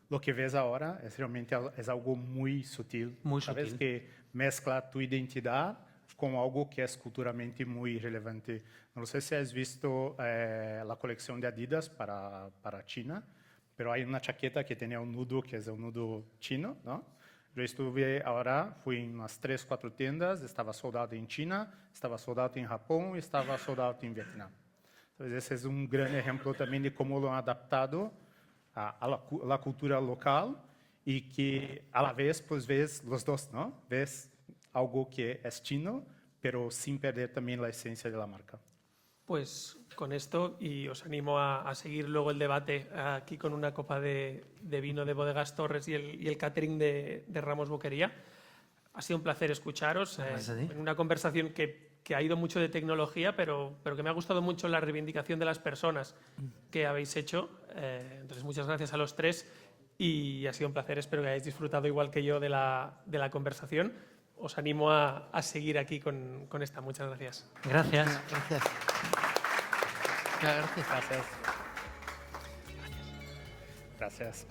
[SPEAKER 5] Lo que ves ahora realmente es algo muy sutil.
[SPEAKER 4] Muy
[SPEAKER 5] Sabes
[SPEAKER 4] sutil.
[SPEAKER 5] que mezcla tu identidad con algo que es culturalmente muy relevante. No sé si has visto la colección de Adidas para China, pero hay una chaqueta que tenía un nudo que es un nudo chino, ¿no? Yo fui en unas 3, 4 tiendas, estaba soldado en China, estaba soldado en Japón y estaba soldado en Vietnam. Entonces ese es un gran ejemplo también de cómo lo han adaptado a la cultura local y que a la vez pues ves los dos, ¿no? Ves algo que es chino, pero sin perder también la esencia de la marca.
[SPEAKER 3] Pues con esto, y os animo a seguir luego el debate aquí con una copa de vino de Bodegas Torres y el catering de Ramos Boquería. Ha sido un placer escucharos en una conversación que ha ido mucho de tecnología, pero que me ha gustado mucho la reivindicación de las personas que habéis hecho. Entonces, muchas gracias a los tres y ha sido un placer. Espero que hayáis disfrutado igual que yo de la conversación. Os animo a seguir aquí con esta. Muchas gracias.
[SPEAKER 4] Gracias.
[SPEAKER 6] Gracias.
[SPEAKER 5] Gracias. Gracias.